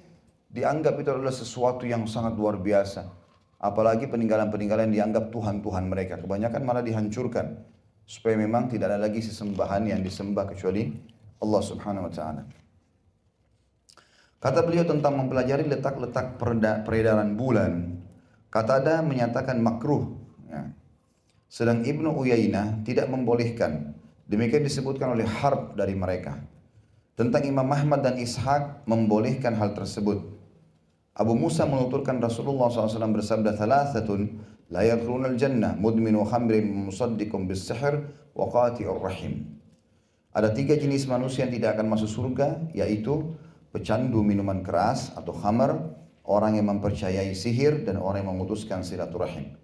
dianggap itu adalah sesuatu yang sangat luar biasa. Apalagi peninggalan-peninggalan yang dianggap Tuhan-Tuhan mereka. Kebanyakan malah dihancurkan. Supaya memang tidak ada lagi sesembahan yang disembah kecuali Allah Subhanahu Wa Taala. Kata beliau tentang mempelajari letak-letak peredaran bulan, Qatada menyatakan makruh. Ya. Sedang Ibnu Uyainah tidak membolehkan. Demikian disebutkan oleh Harb dari mereka. Tentang Imam Ahmad dan Ishaq membolehkan hal tersebut. Abu Musa menuturkan Rasulullah SAW bersabda, "Thalathatun la yadkhulunal jannah, mudminu khamrin musaddiqun bis-sihr wa qati'ur rahim." Ada 3 jenis manusia yang tidak akan masuk surga, yaitu pecandu minuman keras atau khamar, orang yang mempercayai sihir, dan orang yang memutuskan silaturahim.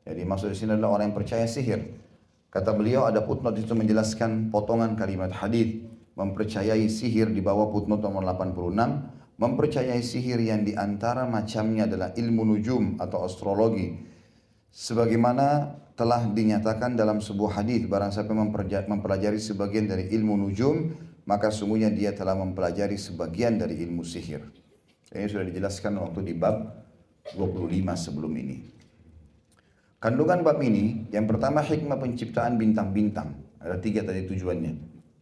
Jadi maksud di sini adalah orang yang percaya sihir. Kata beliau ada footnote itu menjelaskan potongan kalimat hadis, mempercayai sihir di bawah footnote nomor 86, mempercayai sihir yang diantara macamnya adalah ilmu nujum atau astrologi. Sebagaimana telah dinyatakan dalam sebuah hadis, barang siapa mempelajari sebagian dari ilmu nujum, maka sungguhnya dia telah mempelajari sebagian dari ilmu sihir. Ini sudah dijelaskan waktu di bab 25 sebelum ini. Kandungan bab ini, yang pertama hikmah penciptaan bintang-bintang. Ada 3 tadi tujuannya.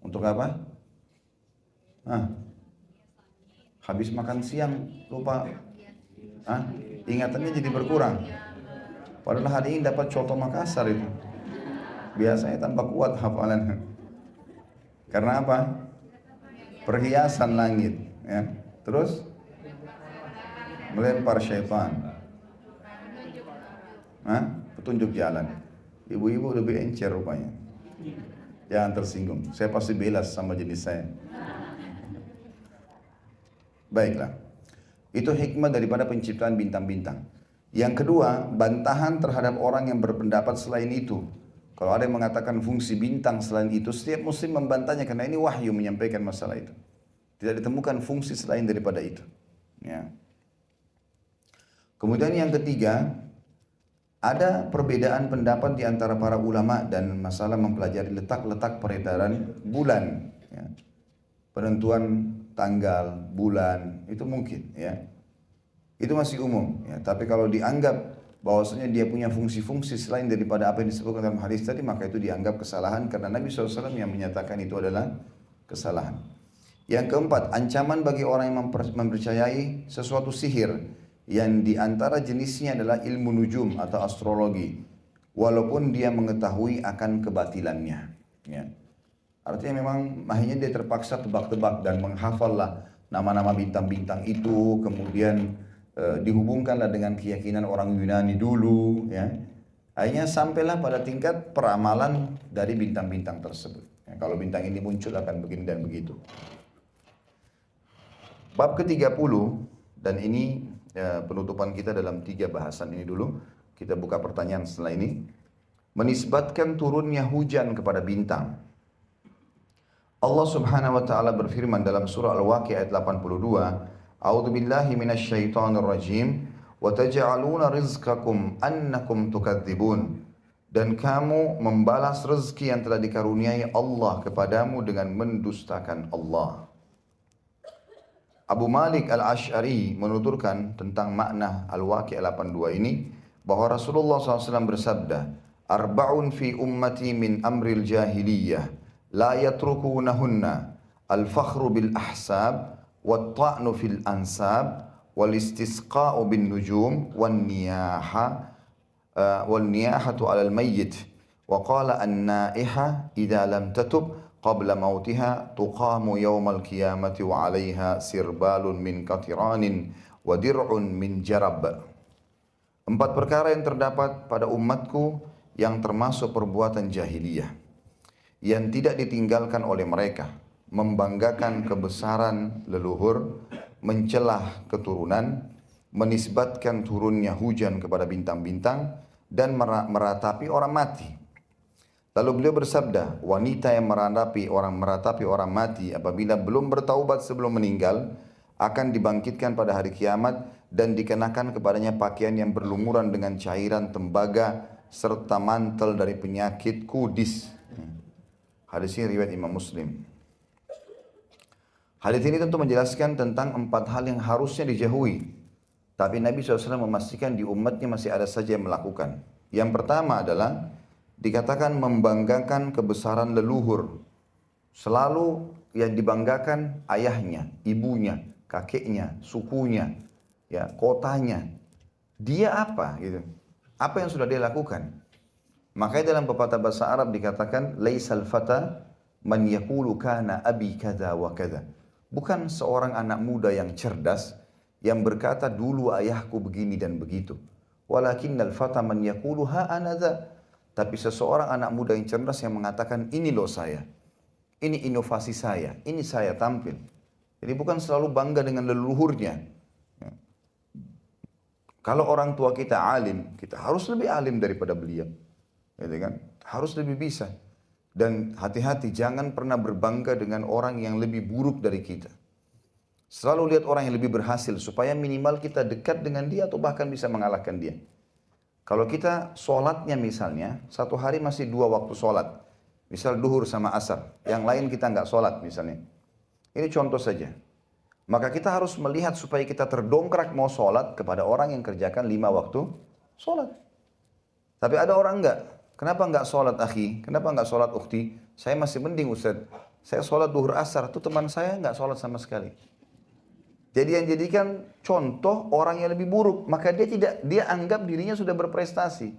Untuk apa? Habis makan siang lupa. Ingatannya jadi berkurang. Padahal hari ini dapat coto Makassar itu. Biasanya tambah kuat hafalan. Karena apa? Perhiasan langit. Ya. Terus? Melempar syaitan. Petunjuk jalan. Ibu-ibu lebih encer rupanya. Jangan tersinggung. Saya pasti belas sama jenis saya. Baiklah. Itu hikmah daripada penciptaan bintang-bintang. Yang kedua, bantahan terhadap orang yang berpendapat selain itu. Kalau ada yang mengatakan fungsi bintang selain itu, setiap muslim membantahnya karena ini wahyu menyampaikan masalah itu. Tidak ditemukan fungsi selain daripada itu. Ya. Kemudian yang ketiga, ada perbedaan pendapat di antara para ulama dan masalah mempelajari letak-letak peredaran bulan. Ya. Penentuan tanggal, bulan, itu mungkin. Ya. Itu masih umum. Ya. Tapi kalau dianggap bahwasanya dia punya fungsi-fungsi selain daripada apa yang disebutkan dalam hadis tadi, maka itu dianggap kesalahan karena Nabi SAW yang menyatakan itu adalah kesalahan. Yang keempat, ancaman bagi orang yang mempercayai sesuatu sihir yang diantara jenisnya adalah ilmu nujum atau astrologi, walaupun dia mengetahui akan kebatilannya. Ya. Artinya memang akhirnya dia terpaksa tebak-tebak dan menghafallah nama-nama bintang-bintang itu, kemudian dihubungkanlah dengan keyakinan orang Yunani dulu. Ya. Akhirnya sampailah pada tingkat peramalan dari bintang-bintang tersebut. Ya, kalau bintang ini muncul akan begini dan begitu. Bab ke-30, dan ini penutupan kita dalam 3 bahasan ini dulu. Kita buka pertanyaan setelah ini. Menisbatkan turunnya hujan kepada bintang. Allah Subhanahu wa taala berfirman dalam surah Al-Waqiah ayat 82, A'udzu billahi minasyaitonir rajim wa taj'aluna rizqakum annakum tukadzibun. dan kamu membalas rezeki yang telah dikaruniai Allah kepadamu dengan mendustakan Allah. Abu Malik Al-Ash'ari menuturkan tentang makna Al-Waqi' 82 ini, bahwa Rasulullah SAW bersabda, Arba'un fi ummati min amril jahiliyah, la yatrukunahunna, al-fakhru bil ahsab, wat-ta'nu fil ansab, wal istisqa'u bin nujum, wan niyahatu alal mayyit. Wa qala an-na'iha idha lam tatub qabla mautiha tuqamu yawmal qiyamati wa 'alayha sirbalun min qatiranin wa dir'un min jarab. 4 perkara yang terdapat pada umatku yang termasuk perbuatan jahiliyah yang tidak ditinggalkan oleh mereka, membanggakan kebesaran leluhur, mencelah keturunan, menisbatkan turunnya hujan kepada bintang-bintang, dan meratapi orang mati. Lalu beliau bersabda, wanita yang meratapi orang mati apabila belum bertaubat sebelum meninggal akan dibangkitkan pada hari kiamat dan dikenakan kepadanya pakaian yang berlumuran dengan cairan tembaga serta mantel dari penyakit kudis. Hadis ini riwayat Imam Muslim. Hadis ini tentu menjelaskan tentang 4 hal yang harusnya dijauhi. Tapi Nabi SAW memastikan di umatnya masih ada saja yang melakukan. Yang pertama adalah dikatakan membanggakan kebesaran leluhur. Selalu yang dibanggakan ayahnya, ibunya, kakeknya, sukunya, ya, kotanya. Dia apa gitu? Apa yang sudah dia lakukan? Makanya dalam pepatah bahasa Arab dikatakan laisal fata man yaqulu kana abi kadza wa kadza. Bukan seorang anak muda yang cerdas yang berkata dulu ayahku begini dan begitu. Walakinnal fata man yaqulu ha ana dza. Tapi seseorang anak muda yang cerdas yang mengatakan ini loh saya. Ini inovasi saya, ini saya tampil. Jadi bukan selalu bangga dengan leluhurnya. Kalau orang tua kita alim, kita harus lebih alim daripada beliau. Gitu kan? Harus lebih bisa. Dan hati-hati, jangan pernah berbangga dengan orang yang lebih buruk dari kita. Selalu lihat orang yang lebih berhasil, supaya minimal kita dekat dengan dia atau bahkan bisa mengalahkan dia. Kalau kita sholatnya misalnya, satu hari masih 2 waktu sholat. Misal duhur sama asar, yang lain kita nggak sholat misalnya. Ini contoh saja. Maka kita harus melihat supaya kita terdongkrak mau sholat kepada orang yang kerjakan 5 waktu sholat. Tapi ada orang enggak. Kenapa enggak sholat akhi? Kenapa enggak sholat ukhti? Saya masih mending Ustaz. Saya sholat duhur asar. Itu teman saya enggak sholat sama sekali. Jadi yang jadikan contoh orang yang lebih buruk. Maka dia anggap dirinya sudah berprestasi.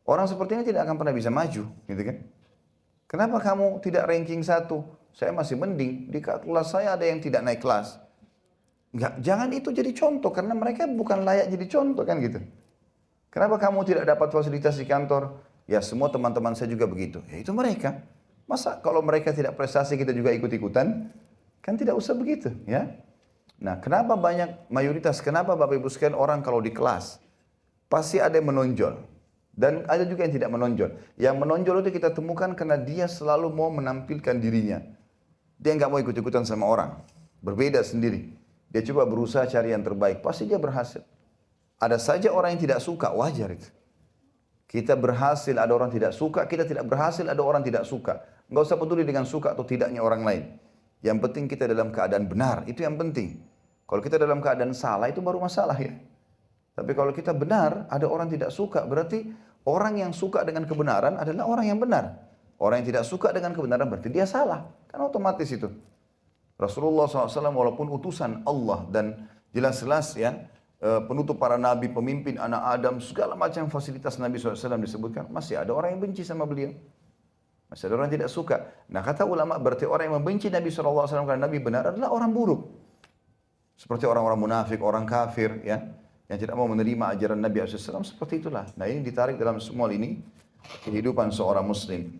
Orang seperti ini tidak akan pernah bisa maju. Gitu kan? Kenapa kamu tidak ranking 1? Saya masih mending. Di kelas saya ada yang tidak naik kelas. Enggak, jangan itu jadi contoh. Karena mereka bukan layak jadi contoh kan gitu. Kenapa kamu tidak dapat fasilitas di kantor? Ya semua teman-teman saya juga begitu. Ya itu mereka. Masa kalau mereka tidak prestasi kita juga ikut-ikutan? Kan tidak usah begitu ya. Nah kenapa mayoritas, kenapa Bapak Ibu sekalian orang kalau di kelas pasti ada yang menonjol. Dan ada juga yang tidak menonjol. Yang menonjol itu kita temukan karena dia selalu mau menampilkan dirinya. Dia nggak mau ikut-ikutan sama orang. Berbeda sendiri. Dia coba berusaha cari yang terbaik. Pasti dia berhasil. Ada saja orang yang tidak suka, wajar itu. Kita berhasil, ada orang tidak suka. Kita tidak berhasil, ada orang tidak suka. Nggak usah peduli dengan suka atau tidaknya orang lain. Yang penting kita dalam keadaan benar, itu yang penting. Kalau kita dalam keadaan salah, itu baru masalah ya. Tapi kalau kita benar, ada orang tidak suka, berarti orang yang suka dengan kebenaran adalah orang yang benar. Orang yang tidak suka dengan kebenaran berarti dia salah. Kan otomatis itu. Rasulullah SAW walaupun utusan Allah dan jelas-jelas ya, penutup para nabi, pemimpin anak Adam, segala macam fasilitas Nabi SAW disebutkan, masih ada orang yang benci sama beliau. Masih ada orang yang tidak suka. Nah kata ulama berarti orang yang membenci Nabi SAW karena Nabi benar adalah orang buruk. Seperti orang-orang munafik, orang kafir ya, yang tidak mau menerima ajaran Nabi SAW, seperti itulah. Nah ini ditarik dalam semua ini kehidupan seorang muslim.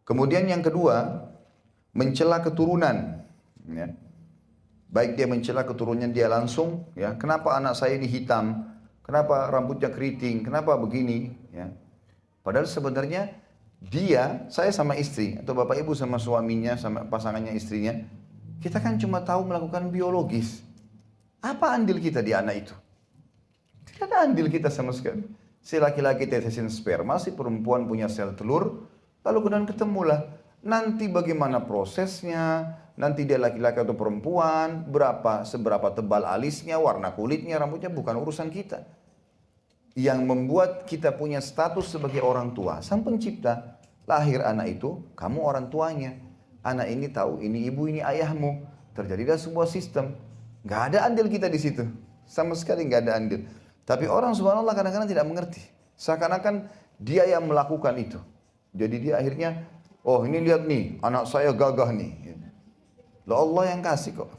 Kemudian yang kedua, mencela keturunan. Ya. Baik dia mencela keturunannya dia langsung, ya. Kenapa anak saya ini hitam? Kenapa rambutnya keriting? Kenapa begini? Ya. Padahal sebenarnya saya sama istri, atau bapak ibu sama suaminya, sama pasangannya istrinya, kita kan cuma tahu melakukan biologis. Apa andil kita di anak itu? Tidak ada andil kita sama sekali. Si laki-laki tetesin sperma, si perempuan punya sel telur, lalu kemudian ketemulah. Nanti bagaimana prosesnya, nanti dia laki-laki atau perempuan, seberapa tebal alisnya, warna kulitnya, rambutnya, bukan urusan kita. Yang membuat kita punya status sebagai orang tua, Sang Pencipta. Lahir anak itu, kamu orang tuanya. Anak ini tahu, ini ibu, ini ayahmu. Terjadilah sebuah sistem. Gak ada andil kita di situ. Sama sekali gak ada andil. Tapi orang subhanallah kadang-kadang tidak mengerti. Seakan-akan dia yang melakukan itu. Jadi dia akhirnya, oh ini lihat nih, anak saya gagah nih. Loh Allah yang kasih kok.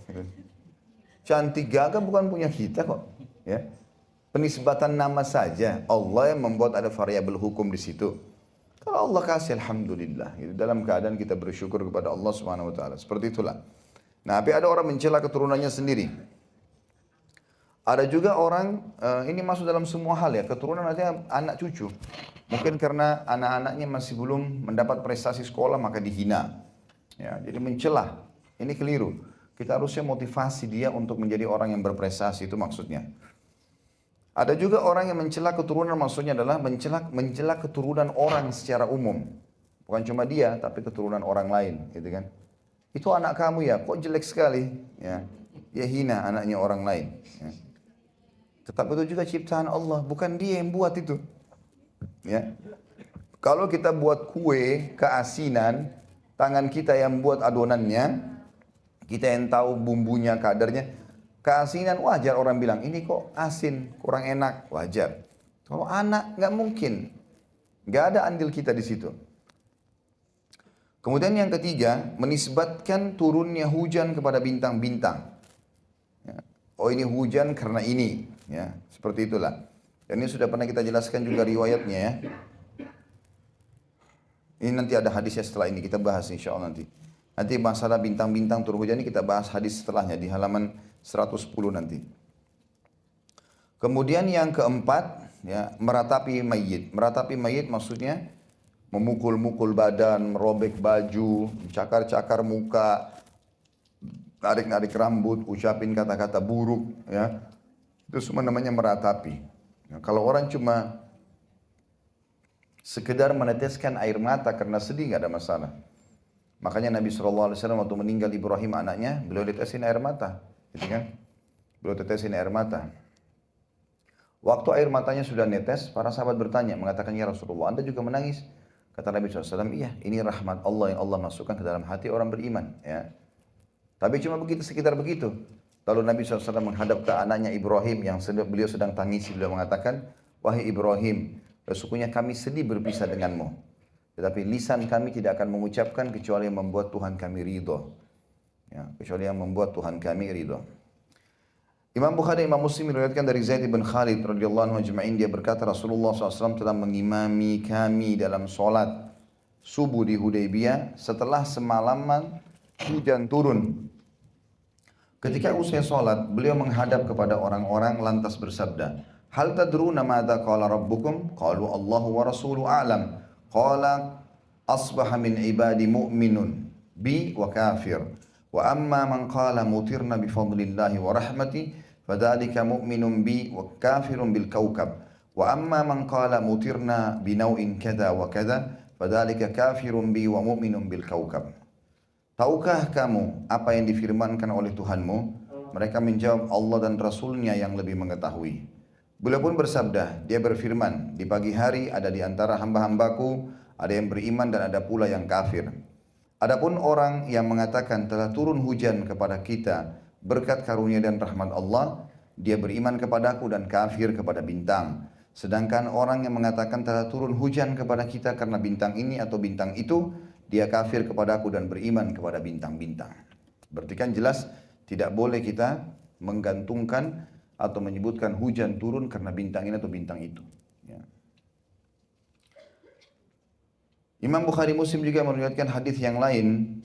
Cantik gagah bukan punya kita kok. Ya. Penisbatan nama saja, Allah yang membuat ada variabel hukum di situ. Kalau Allah kasih, alhamdulillah. Dalam keadaan kita bersyukur kepada Allah Subhanahu Wa Taala. Seperti itulah. Nah, tapi ada orang mencela keturunannya sendiri. Ada juga orang, ini masuk dalam semua hal ya, keturunan artinya anak cucu. Mungkin karena anak-anaknya masih belum mendapat prestasi sekolah maka dihina. Ya, jadi mencela, ini keliru. Kita harusnya motivasi dia untuk menjadi orang yang berprestasi, itu maksudnya. Ada juga orang yang mencela keturunan, maksudnya adalah mencela keturunan orang secara umum. Bukan cuma dia, tapi keturunan orang lain, gitu kan. Itu anak kamu ya, kok jelek sekali, ya. Dia hina anaknya orang lain. Ya. Tetapi itu juga ciptaan Allah, bukan dia yang buat itu. Ya. Kalau kita buat kue keasinan, tangan kita yang buat adonannya, kita yang tahu bumbunya, kadarnya, keasinan wajar orang bilang, ini kok asin, kurang enak, wajar. Kalau anak nggak mungkin, nggak ada andil kita di situ. Kemudian yang ketiga, menisbatkan turunnya hujan kepada bintang-bintang. Ya. Oh ini hujan karena ini, ya seperti itulah. Dan ini sudah pernah kita jelaskan juga riwayatnya ya. Ini nanti ada hadisnya setelah ini, kita bahas insya Allah nanti. Nanti masalah bintang-bintang turun hujan ini kita bahas hadis setelahnya di halaman 110 nanti. Kemudian yang keempat, ya, meratapi mayit. Meratapi mayit maksudnya memukul-mukul badan, merobek baju, cakar-cakar muka, narik-narik rambut, ucapin kata-kata buruk, ya. Itu semua namanya meratapi. Ya, kalau orang cuma sekedar meneteskan air mata karena sedih nggak ada masalah. Makanya Nabi SAW waktu meninggal Ibrahim anaknya, beliau ditetesin air mata. Gitu kan? Beliau tetesin air mata. Waktu air matanya sudah netes, para sahabat bertanya, mengatakan, ya Rasulullah, Anda juga menangis? Kata Nabi SAW, iya, ini rahmat Allah yang Allah masukkan ke dalam hati orang beriman. Ya. Tapi cuma begitu, sekitar begitu. Lalu Nabi SAW menghadap ke anaknya Ibrahim yang beliau sedang tangisi. Beliau mengatakan, wahai Ibrahim, sesungguhnya kami sedih berpisah denganmu. Tetapi lisan kami tidak akan mengucapkan kecuali yang membuat Tuhan kami ridho. Ya, kecuali yang membuat Tuhan kami ridho. Imam Bukhari, Imam Muslim meriwayatkan dari Zaid bin Khalid radhiyallahu anhu ajma'in, dia berkata Rasulullah SAW telah mengimami kami dalam solat subuh di Hudaybiyah setelah semalaman hujan turun. Ketika usai solat, beliau menghadap kepada orang-orang lantas bersabda, hal tadruna madza qala rabbukum? Qalu Allahu wa rasuluhu a'lam. Qala asbaha min ibadi mu'minun bi wa kafir. Wa amma man qala mutirna bi fadlillahi wa rahmati fadzalika mu'minun bi wa kafirun bil kawkab. Wa amma man qala mutirna bi naw'in kadza wa kadza fadzalika kafirun bi wa mu'minun bil kawkab. Tahukah kamu apa yang difirmankan oleh Tuhanmu? Mereka menjawab, Allah dan Rasulnya yang lebih mengetahui. Beliau pun bersabda, dia berfirman, di pagi hari ada di antara hamba-hambaku, ada yang beriman dan ada pula yang kafir. Adapun orang yang mengatakan telah turun hujan kepada kita berkat karunia dan rahmat Allah, dia beriman kepadaku dan kafir kepada bintang. Sedangkan orang yang mengatakan telah turun hujan kepada kita karena bintang ini atau bintang itu, dia kafir kepadaku dan beriman kepada bintang-bintang. Berarti kan jelas tidak boleh kita menggantungkan atau menyebutkan hujan turun karena bintang ini atau bintang itu. Ya. Imam Bukhari Muslim juga meriwayatkan hadis yang lain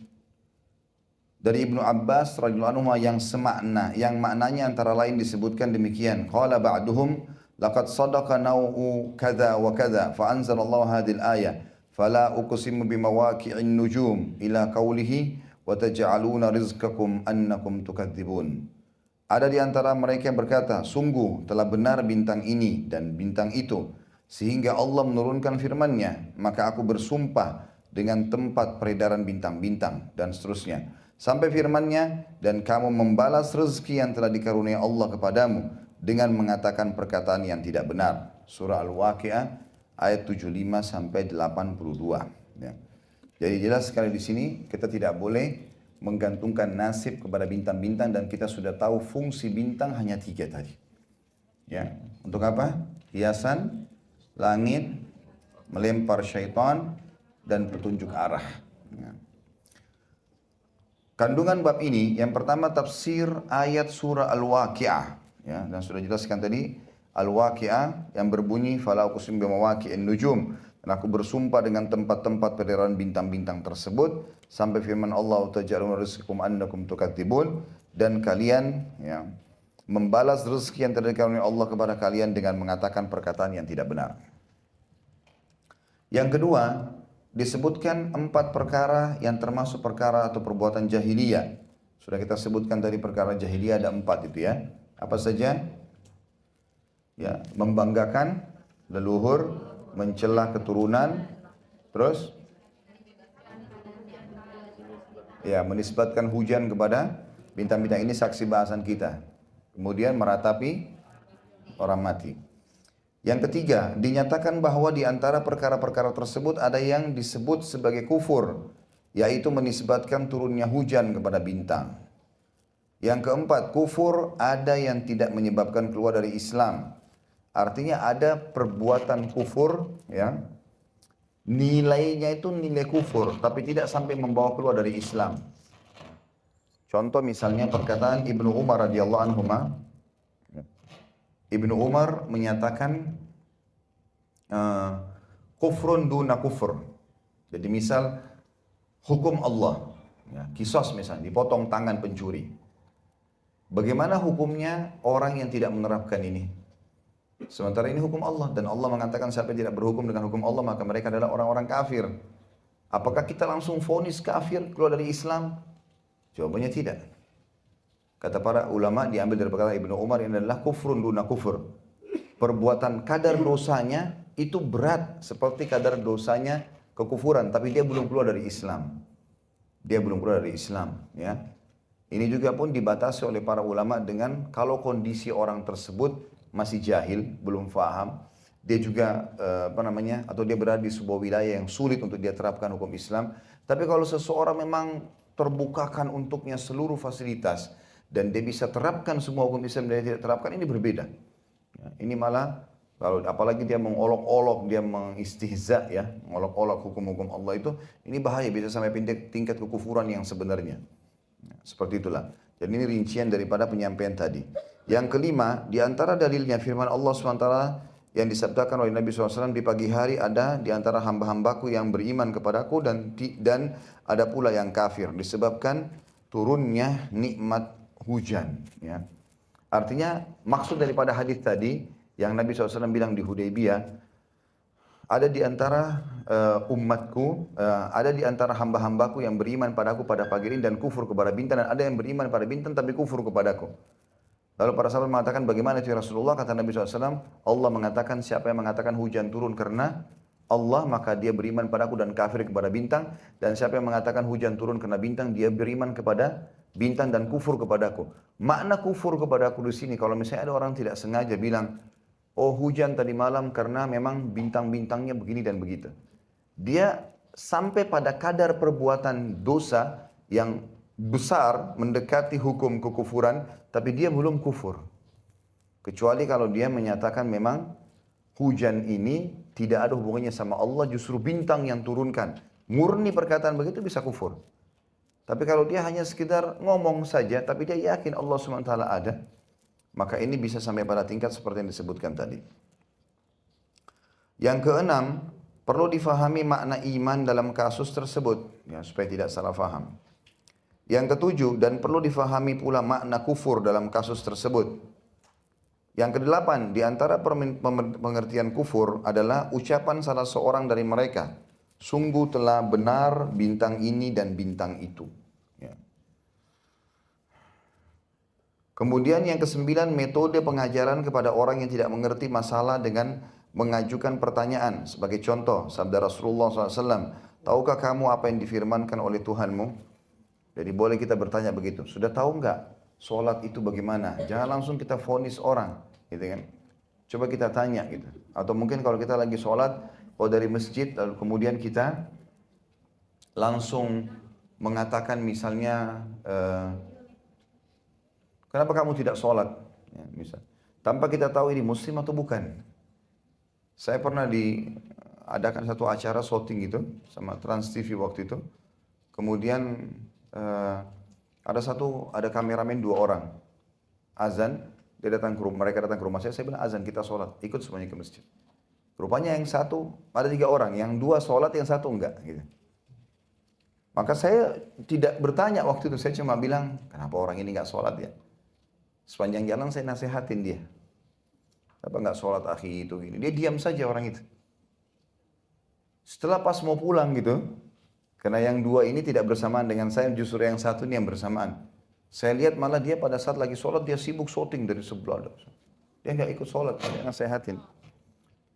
dari Ibnu Abbas radhiyallahu anhu yang semakna, yang maknanya antara lain disebutkan demikian. Qala ba'duhum laqad sadaqa naw'u kadza wa kadza fa anzalallahu hadhil ayah fala uqsimu bimawaqi'in nujum ila qawlihi wa taj'aluna rizqakum annakum tukadzibun. Ada di antara mereka yang berkata, sungguh telah benar bintang ini dan bintang itu. Sehingga Allah menurunkan firman-Nya, maka aku bersumpah dengan tempat peredaran bintang-bintang dan seterusnya. Sampai firman-Nya, dan kamu membalas rezeki yang telah dikaruniai Allah kepadamu dengan mengatakan perkataan yang tidak benar. Surah Al-Waqi'ah ayat 75 sampai 82. Ya. Jadi jelas sekali di sini kita tidak boleh menggantungkan nasib kepada bintang-bintang, dan kita sudah tahu fungsi bintang hanya 3 tadi. Ya, untuk apa? Hiasan langit, melempar syaitan, dan petunjuk arah. Ya. Kandungan bab ini, yang pertama tafsir ayat surah Al-Waqi'ah. Ya, dan sudah jelaskan tadi, Al-Waqi'ah yang berbunyi, Fala uqsimu bimawaqi'in nujum. Dan aku bersumpah dengan tempat-tempat peredaran bintang-bintang tersebut. Sampai firman Allah, Taj'aluna rizqakum annakum tukadzibun. Dan kalian ya, membalas rezeki yang telah dikaruniai Allah kepada kalian dengan mengatakan perkataan yang tidak benar. Yang kedua, disebutkan 4 perkara yang termasuk perkara atau perbuatan jahiliyah. Sudah kita sebutkan tadi perkara jahiliyah ada 4 itu ya. Apa saja? Ya, membanggakan leluhur, mencela keturunan, terus ya, menisbatkan hujan kepada bintang-bintang. Ini saksi bahasan kita. Kemudian meratapi orang mati. Yang ketiga, dinyatakan bahwa di antara perkara-perkara tersebut ada yang disebut sebagai kufur, yaitu menisbatkan turunnya hujan kepada bintang. Yang keempat, kufur ada yang tidak menyebabkan keluar dari Islam. Artinya ada perbuatan kufur, ya, nilainya itu nilai kufur, tapi tidak sampai membawa keluar dari Islam. Contoh misalnya perkataan Ibnu Umar radhiyallahu anhu. Ibnu Umar menyatakan kufrun duna kufur. Jadi misal hukum Allah, ya, kisos misalnya, dipotong tangan pencuri. Bagaimana hukumnya orang yang tidak menerapkan ini? Sementara ini hukum Allah, dan Allah mengatakan siapa yang tidak berhukum dengan hukum Allah maka mereka adalah orang-orang kafir. Apakah kita langsung vonis kafir keluar dari Islam? Jawabannya tidak. Kata para ulama, diambil dari perkataan Ibnu Umar, ini adalah kufrun duna kufur. Perbuatan kadar dosanya itu berat seperti kadar dosanya kekufuran, tapi dia belum keluar dari Islam. Dia belum keluar dari Islam, ya. Ini juga pun dibatasi oleh para ulama dengan kalau kondisi orang tersebut masih jahil, belum faham, dia juga atau dia berada di sebuah wilayah yang sulit untuk dia terapkan hukum Islam. Tapi kalau seseorang memang terbukakan untuknya seluruh fasilitas dan dia bisa terapkan semua hukum Islam dan dia tidak terapkan, ini berbeda. Ya, ini malah kalau apalagi dia mengolok-olok, dia mengistihza, ya, mengolok-olok hukum-hukum Allah itu, ini bahaya, bisa sampai tingkat kekufuran yang sebenarnya. Ya, seperti itulah. Jadi ini rincian daripada penyampaian tadi. Yang kelima, di antara dalilnya firman Allah SWT yang disabdakan oleh Nabi SAW, di pagi hari ada di antara hamba-hambaku yang beriman kepadaku dan ada pula yang kafir, disebabkan turunnya nikmat hujan. Ya. Artinya maksud daripada hadis tadi yang Nabi SAW bilang di Hudaybiyah, ada di antara umatku, ada di antara hamba-hambaku yang beriman padaku pada pagi ini dan kufur kepada bintang, dan ada yang beriman pada bintang tapi kufur kepadaku. Lalu para sahabat mengatakan, bagaimana itu ya Rasulullah? Kata Nabi SAW, Allah mengatakan siapa yang mengatakan hujan turun karena Allah, maka dia beriman padaku dan kafir kepada bintang. Dan siapa yang mengatakan hujan turun karena bintang, dia beriman kepada bintang dan kufur kepadaku. Makna kufur kepadaku di sini, kalau misalnya ada orang tidak sengaja bilang, oh hujan tadi malam karena memang bintang-bintangnya begini dan begitu. Dia sampai pada kadar perbuatan dosa yang besar mendekati hukum kekufuran, tapi dia belum kufur. Kecuali kalau dia menyatakan memang hujan ini tidak ada hubungannya sama Allah, justru bintang yang turunkan. Murni perkataan begitu bisa kufur. Tapi kalau dia hanya sekedar ngomong saja, tapi dia yakin Allah SWT ada, maka ini bisa sampai pada tingkat seperti yang disebutkan tadi. Yang keenam, perlu difahami makna iman dalam kasus tersebut, ya, supaya tidak salah faham. Yang ketujuh, dan perlu difahami pula makna kufur dalam kasus tersebut. Yang kedelapan, di antara pengertian kufur adalah ucapan salah seorang dari mereka, sungguh telah benar bintang ini dan bintang itu. Ya. Kemudian yang kesembilan, metode pengajaran kepada orang yang tidak mengerti masalah dengan mengajukan pertanyaan. Sebagai contoh, sabda Rasulullah SAW, tahukah kamu apa yang difirmankan oleh Tuhanmu? Jadi boleh kita bertanya begitu. Sudah tahu enggak sholat itu bagaimana? Jangan langsung kita vonis orang, gitu kan? Coba kita tanya gitu. Atau mungkin kalau kita lagi sholat, kalau dari masjid, lalu kemudian kita langsung mengatakan misalnya, kenapa kamu tidak sholat? Ya, misal. Tanpa kita tahu ini muslim atau bukan. Saya pernah diadakan satu acara shooting gitu sama Trans TV waktu itu. Kemudian ada kameramen 2 orang. Azan, mereka datang ke rumah saya bilang azan kita sholat, ikut semuanya ke masjid. Rupanya yang satu, ada 3 orang, yang 2 sholat, yang 1 enggak. Gitu. Maka saya tidak bertanya waktu itu, saya cuma bilang, kenapa orang ini enggak sholat ya? Sepanjang jalan saya nasihatin dia. Kenapa enggak sholat akhi itu gini. Dia diam saja orang itu. Setelah pas mau pulang gitu, karena yang 2 ini tidak bersamaan dengan saya, justru yang 1 ini yang bersamaan. Saya lihat malah dia pada saat lagi sholat, dia sibuk syuting dari sebelah. Dia enggak ikut sholat, dia nasihatin.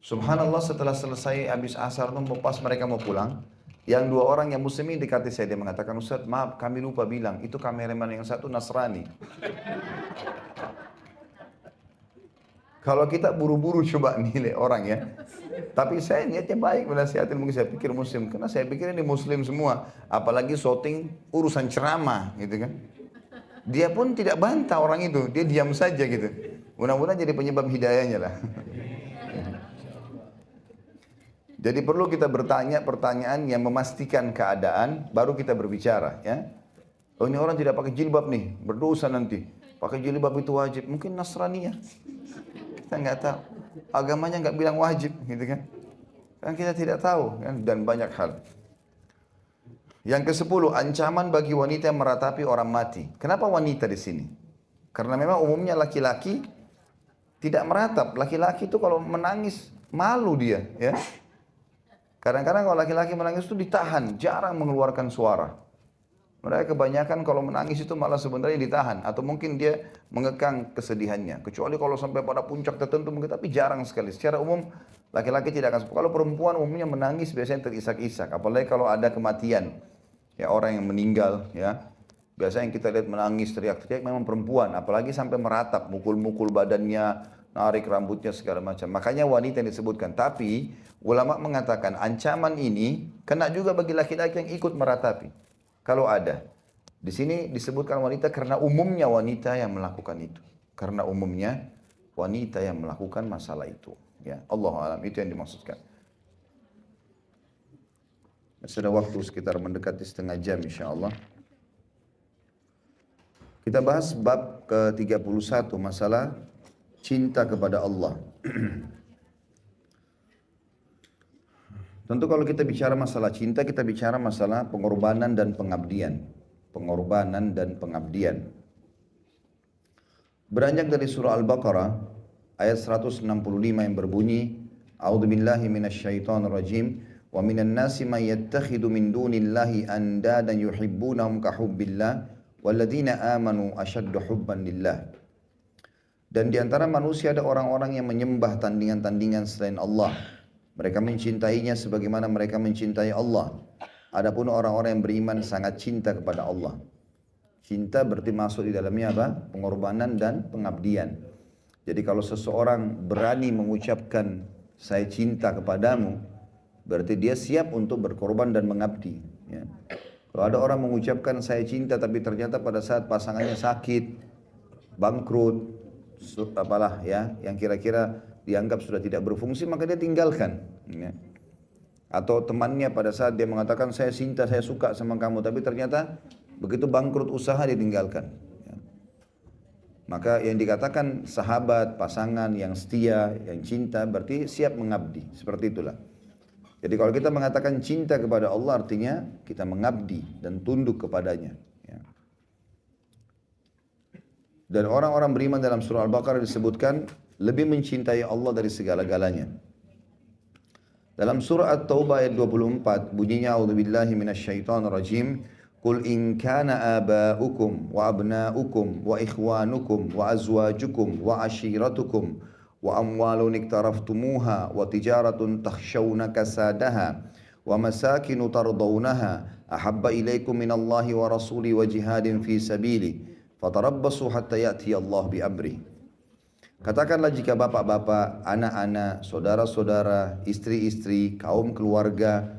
Subhanallah, setelah selesai habis asar, pas mereka mau pulang, yang 2 orang yang muslimin dekati saya, dia mengatakan, Ustaz maaf kami lupa bilang, itu kameraman yang 1 Nasrani. Kalau kita buru-buru coba nilai orang ya. Tapi saya niatnya baik menasihatin, mungkin saya pikir muslim. Karena saya pikir ini muslim semua. Apalagi syuting urusan ceramah gitu kan. Dia pun tidak bantah orang itu, dia diam saja gitu. Mudah-mudahan jadi penyebab hidayahnya lah. Jadi perlu kita bertanya pertanyaan yang memastikan keadaan, baru kita berbicara ya. Oh ini orang tidak pakai jilbab nih, berdosa nanti. Pakai jilbab itu wajib, mungkin Nasrani ya. Kita nggak tahu, agamanya nggak bilang wajib gitu kan. Kan kita tidak tahu kan, dan banyak hal. Yang ke-10, ancaman bagi wanita yang meratapi orang mati. Kenapa wanita di sini? Karena memang umumnya laki-laki tidak meratap. Laki-laki itu kalau menangis malu dia ya. Kadang-kadang kalau laki-laki menangis itu ditahan, jarang mengeluarkan suara. Mereka kebanyakan kalau menangis itu malah sebenarnya ditahan. Atau mungkin dia mengekang kesedihannya. Kecuali kalau sampai pada puncak tertentu mungkin, tapi jarang sekali. Secara umum laki-laki tidak akan. Kalau perempuan umumnya menangis biasanya terisak-isak. Apalagi kalau ada kematian. Ya orang yang meninggal ya. Biasanya yang kita lihat menangis, teriak-teriak memang perempuan. Apalagi sampai meratap, mukul-mukul badannya, narik rambutnya segala macam. Makanya wanita yang disebutkan. Tapi ulama mengatakan ancaman ini kena juga bagi laki-laki yang ikut meratapi. Kalau ada. Di sini disebutkan wanita karena umumnya wanita yang melakukan itu. Karena umumnya wanita yang melakukan masalah itu. Ya, Allah alam, itu yang dimaksudkan. Sudah waktu sekitar mendekati setengah jam insyaAllah. Kita bahas bab ke-31, masalah cinta kepada Allah. Tentu kalau kita bicara masalah cinta, kita bicara masalah pengorbanan dan pengabdian. Pengorbanan dan pengabdian. Beranjak dari surah Al-Baqarah, ayat 165 yang berbunyi, A'udzubillahi minasyaitonirrajim, wa minan nasi man yattakhidhu min dunillahi andadan yuhibbunahum ka hubbillah walladzina amanu ashaddu hubban lillah. Dan di antara manusia ada orang-orang yang menyembah tandingan-tandingan selain Allah. Mereka mencintainya sebagaimana mereka mencintai Allah. Adapun orang-orang yang beriman sangat cinta kepada Allah. Cinta berarti masuk di dalamnya apa? Pengorbanan dan pengabdian. Jadi kalau seseorang berani mengucapkan saya cinta kepadamu, berarti dia siap untuk berkorban dan mengabdi. Ya. Kalau ada orang mengucapkan saya cinta tapi ternyata pada saat pasangannya sakit, bangkrut, apalah ya, yang kira-kira dianggap sudah tidak berfungsi, maka dia tinggalkan. Ya. Atau temannya pada saat dia mengatakan saya cinta, saya suka sama kamu, tapi ternyata begitu bangkrut usaha dia tinggalkan. Ya. Maka yang dikatakan sahabat, pasangan yang setia, yang cinta, berarti siap mengabdi. Seperti itulah. Jadi kalau kita mengatakan cinta kepada Allah artinya kita mengabdi dan tunduk kepadanya. Ya. Dan orang-orang beriman dalam surah Al-Baqarah disebutkan lebih mencintai Allah dari segala-galanya. Dalam surah At-Taubah ayat 24 bunyinya a'udzubillahi minasyaitonirrajim, qul in kana aba'ukum wa abna'ukum wa ikhwanukum wa azwajukum wa ashiratukum wa amwalun iktaraftumuha wa tijaratun takhshawna kasadaha wa masakinu tardawnaha ahabba ilaikum minallahi wa rasuli wa jihadin fi sabili fatarabbasu hatta ya'ti Allah bi amri. Katakanlah jika bapak-bapak, anak-anak, saudara-saudara, istri-istri, kaum keluarga,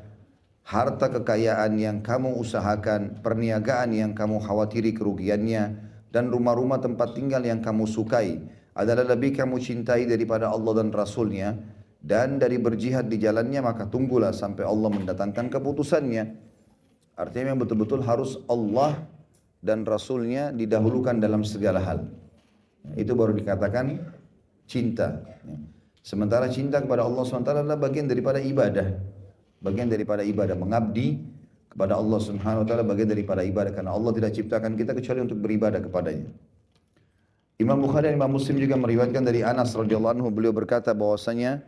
harta kekayaan yang kamu usahakan, perniagaan yang kamu khawatiri kerugiannya, dan rumah-rumah tempat tinggal yang kamu sukai adalah lebih kamu cintai daripada Allah dan Rasulnya, dan dari berjihad di jalannya, maka tunggulah sampai Allah mendatangkan keputusannya. Artinya yang betul-betul harus Allah dan Rasulnya didahulukan dalam segala hal. Itu baru dikatakan cinta. Sementara cinta kepada Allah SWT adalah bagian daripada ibadah. Bagian daripada ibadah. Mengabdi kepada Allah Subhanahu wa ta'ala bagian daripada ibadah. Karena Allah tidak ciptakan kita kecuali untuk beribadah kepadanya. Imam Bukhari dan Imam Muslim juga meriwayatkan dari Anas radhiyallahu anhu, beliau berkata bahwasanya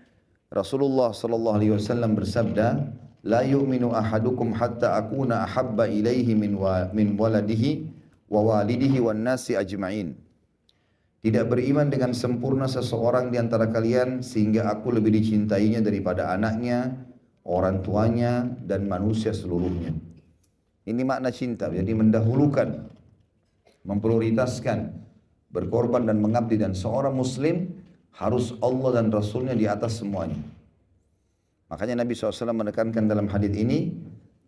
Rasulullah sallallahu alaihi wasallam bersabda, "La yu'minu ahadukum hatta akuna ahabba ilaihi min waladihi wa walidihi wan nasi ajma'in." Tidak beriman dengan sempurna seseorang di antara kalian sehingga aku lebih dicintainya daripada anaknya, orang tuanya, dan manusia seluruhnya. Ini makna cinta, jadi mendahulukan, memprioritaskan, berkorban dan mengabdi, dan seorang muslim harus Allah dan Rasulnya di atas semuanya. Makanya Nabi SAW menekankan dalam hadis ini,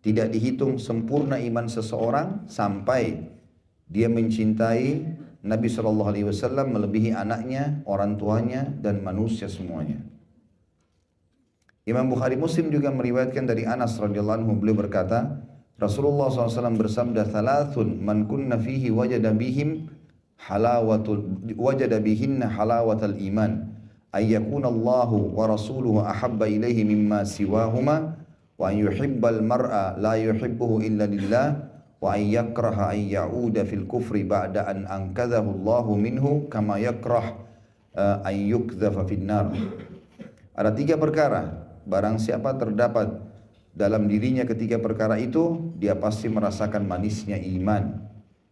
tidak dihitung sempurna iman seseorang sampai dia mencintai Nabi SAW melebihi anaknya, orang tuanya, dan manusia semuanya. Imam Bukhari Muslim juga meriwayatkan dari Anas radhiyallahu anhu, beliau berkata, Rasulullah SAW bersabda, "Thalathun man kunna fihi wajada bihinna halawatal iman, ayyakuna Allahu wa rasuluhu ahabba ilaihi mimma siwahuma, wa an yuhibbal mar'a la yuhibbuhu illa lillah, wa an yakraha an ya'uda fil kufri ba'da an ankadhahu Allahu minhu kama yakrah an yukdhafa fin nar." Ada 3 perkara, barang siapa terdapat dalam dirinya ketiga perkara itu, dia pasti merasakan manisnya iman,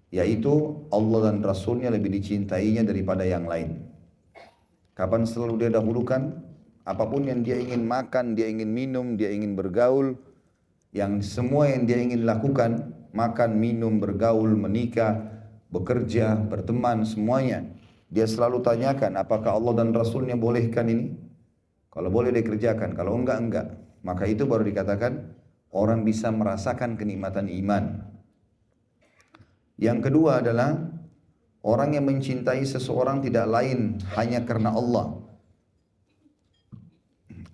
yaitu Allah dan Rasulnya lebih dicintainya daripada yang lain. Kapan selalu dia dahulukan? Apapun yang dia ingin makan, dia ingin minum, dia ingin bergaul, yang semua yang dia ingin lakukan, makan, minum, bergaul, menikah, bekerja, berteman, semuanya, dia selalu tanyakan, apakah Allah dan Rasulnya bolehkan ini? Kalau boleh dia kerjakan, kalau enggak. Maka itu baru dikatakan orang bisa merasakan kenikmatan iman. Yang kedua adalah orang yang mencintai seseorang tidak lain hanya karena Allah.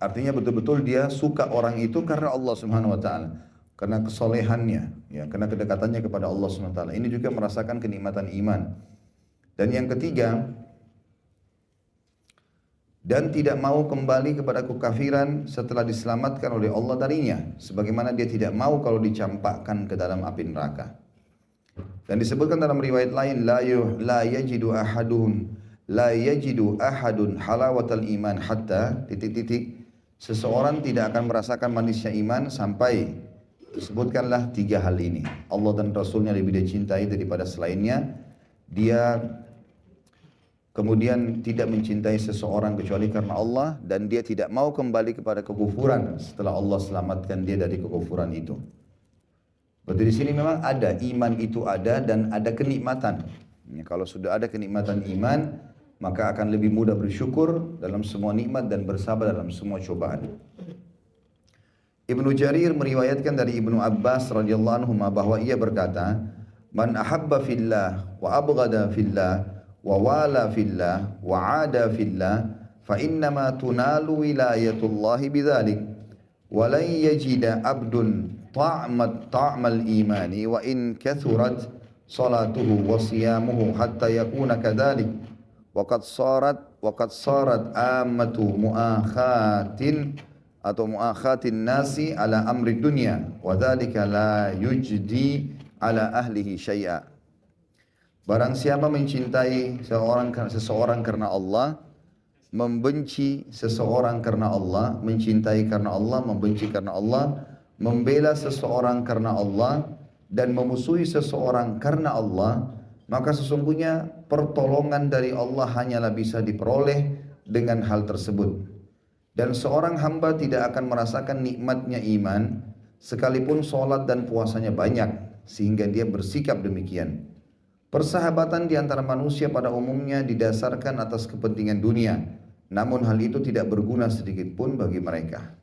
Artinya betul-betul dia suka orang itu karena Allah Subhanahu wa taala, karena kesolehannya, ya, karena kedekatannya kepada Allah Subhanahu wa taala. Ini juga merasakan kenikmatan iman. Dan yang ketiga, dan tidak mau kembali kepada kekafiran setelah diselamatkan oleh Allah darinya, sebagaimana dia tidak mau kalau dicampakkan ke dalam api neraka. Dan disebutkan dalam riwayat lain, la yajidu ahadun halawatal iman hatta ... Seseorang tidak akan merasakan manisnya iman sampai disebutkanlah 3 hal ini. Allah dan Rasulnya lebih dicintai daripada selainnya. Dia kemudian tidak mencintai seseorang kecuali karena Allah, dan dia tidak mau kembali kepada kekufuran setelah Allah selamatkan dia dari kekufuran itu. Berarti di sini memang ada iman, itu ada, dan ada kenikmatan. Ya, kalau sudah ada kenikmatan iman, maka akan lebih mudah bersyukur dalam semua nikmat dan bersabar dalam semua cobaan. Ibnu Jarir meriwayatkan dari Ibnu Abbas radhiyallahu anhu bahwa ia berkata, "Man ahabba fillah wa abghada fillah wa wala fillah wa ada fillah fa innama tunalu wilayatullahi bidzalik wa lan yajida abdun ta'mal imani wa in kathurat salatuhu wa siyamuhu hatta yakuna kadzalik waqad sarat ammatu muakhatin nasi ala amri dunya wa dzalika la yujdi ala ahlihi syai'a." Barang siapa mencintai seseorang karena Allah, membenci seseorang karena Allah, mencintai karena Allah, membenci karena Allah, membela seseorang karena Allah, dan memusuhi seseorang karena Allah, maka sesungguhnya pertolongan dari Allah hanyalah bisa diperoleh dengan hal tersebut. Dan seorang hamba tidak akan merasakan nikmatnya iman sekalipun sholat dan puasanya banyak, sehingga dia bersikap demikian. Persahabatan di antara manusia pada umumnya didasarkan atas kepentingan dunia, namun hal itu tidak berguna sedikit pun bagi mereka.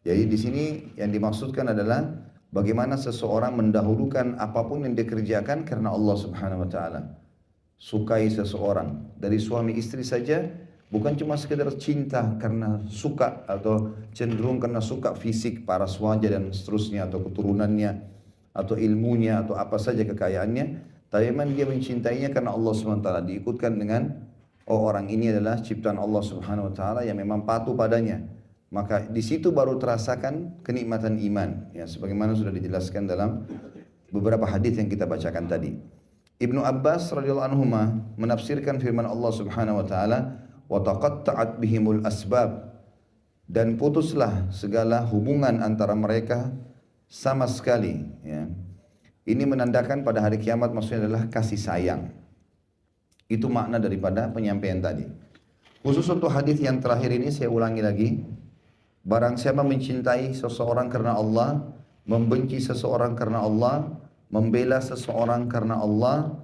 Jadi di sini yang dimaksudkan adalah bagaimana seseorang mendahulukan apapun yang dikerjakan karena Allah Subhanahu wa taala. Sukai seseorang, dari suami istri saja, bukan cuma sekedar cinta karena suka atau cenderung karena suka fisik, paras wajah dan seterusnya, atau keturunannya, atau ilmunya, atau apa saja kekayaannya, tapi memang dia mencintainya karena Allah Subhanahu wa taala, diikutkan dengan orang ini adalah ciptaan Allah Subhanahu wa taala yang memang patuh padanya. Maka di situ baru terasakan kenikmatan iman, ya, sebagaimana sudah dijelaskan dalam beberapa hadis yang kita bacakan tadi. Ibnu Abbas radhiyallahu anhu menafsirkan firman Allah Subhanahu wa taala, wa taqatta'at bihimul asbab, dan putuslah segala hubungan antara mereka sama sekali, ya. Ini menandakan pada hari kiamat maksudnya adalah kasih sayang. Itu makna daripada penyampaian tadi. Khusus untuk hadis yang terakhir ini saya ulangi lagi. Barang siapa mencintai seseorang karena Allah, membenci seseorang karena Allah, membela seseorang karena Allah,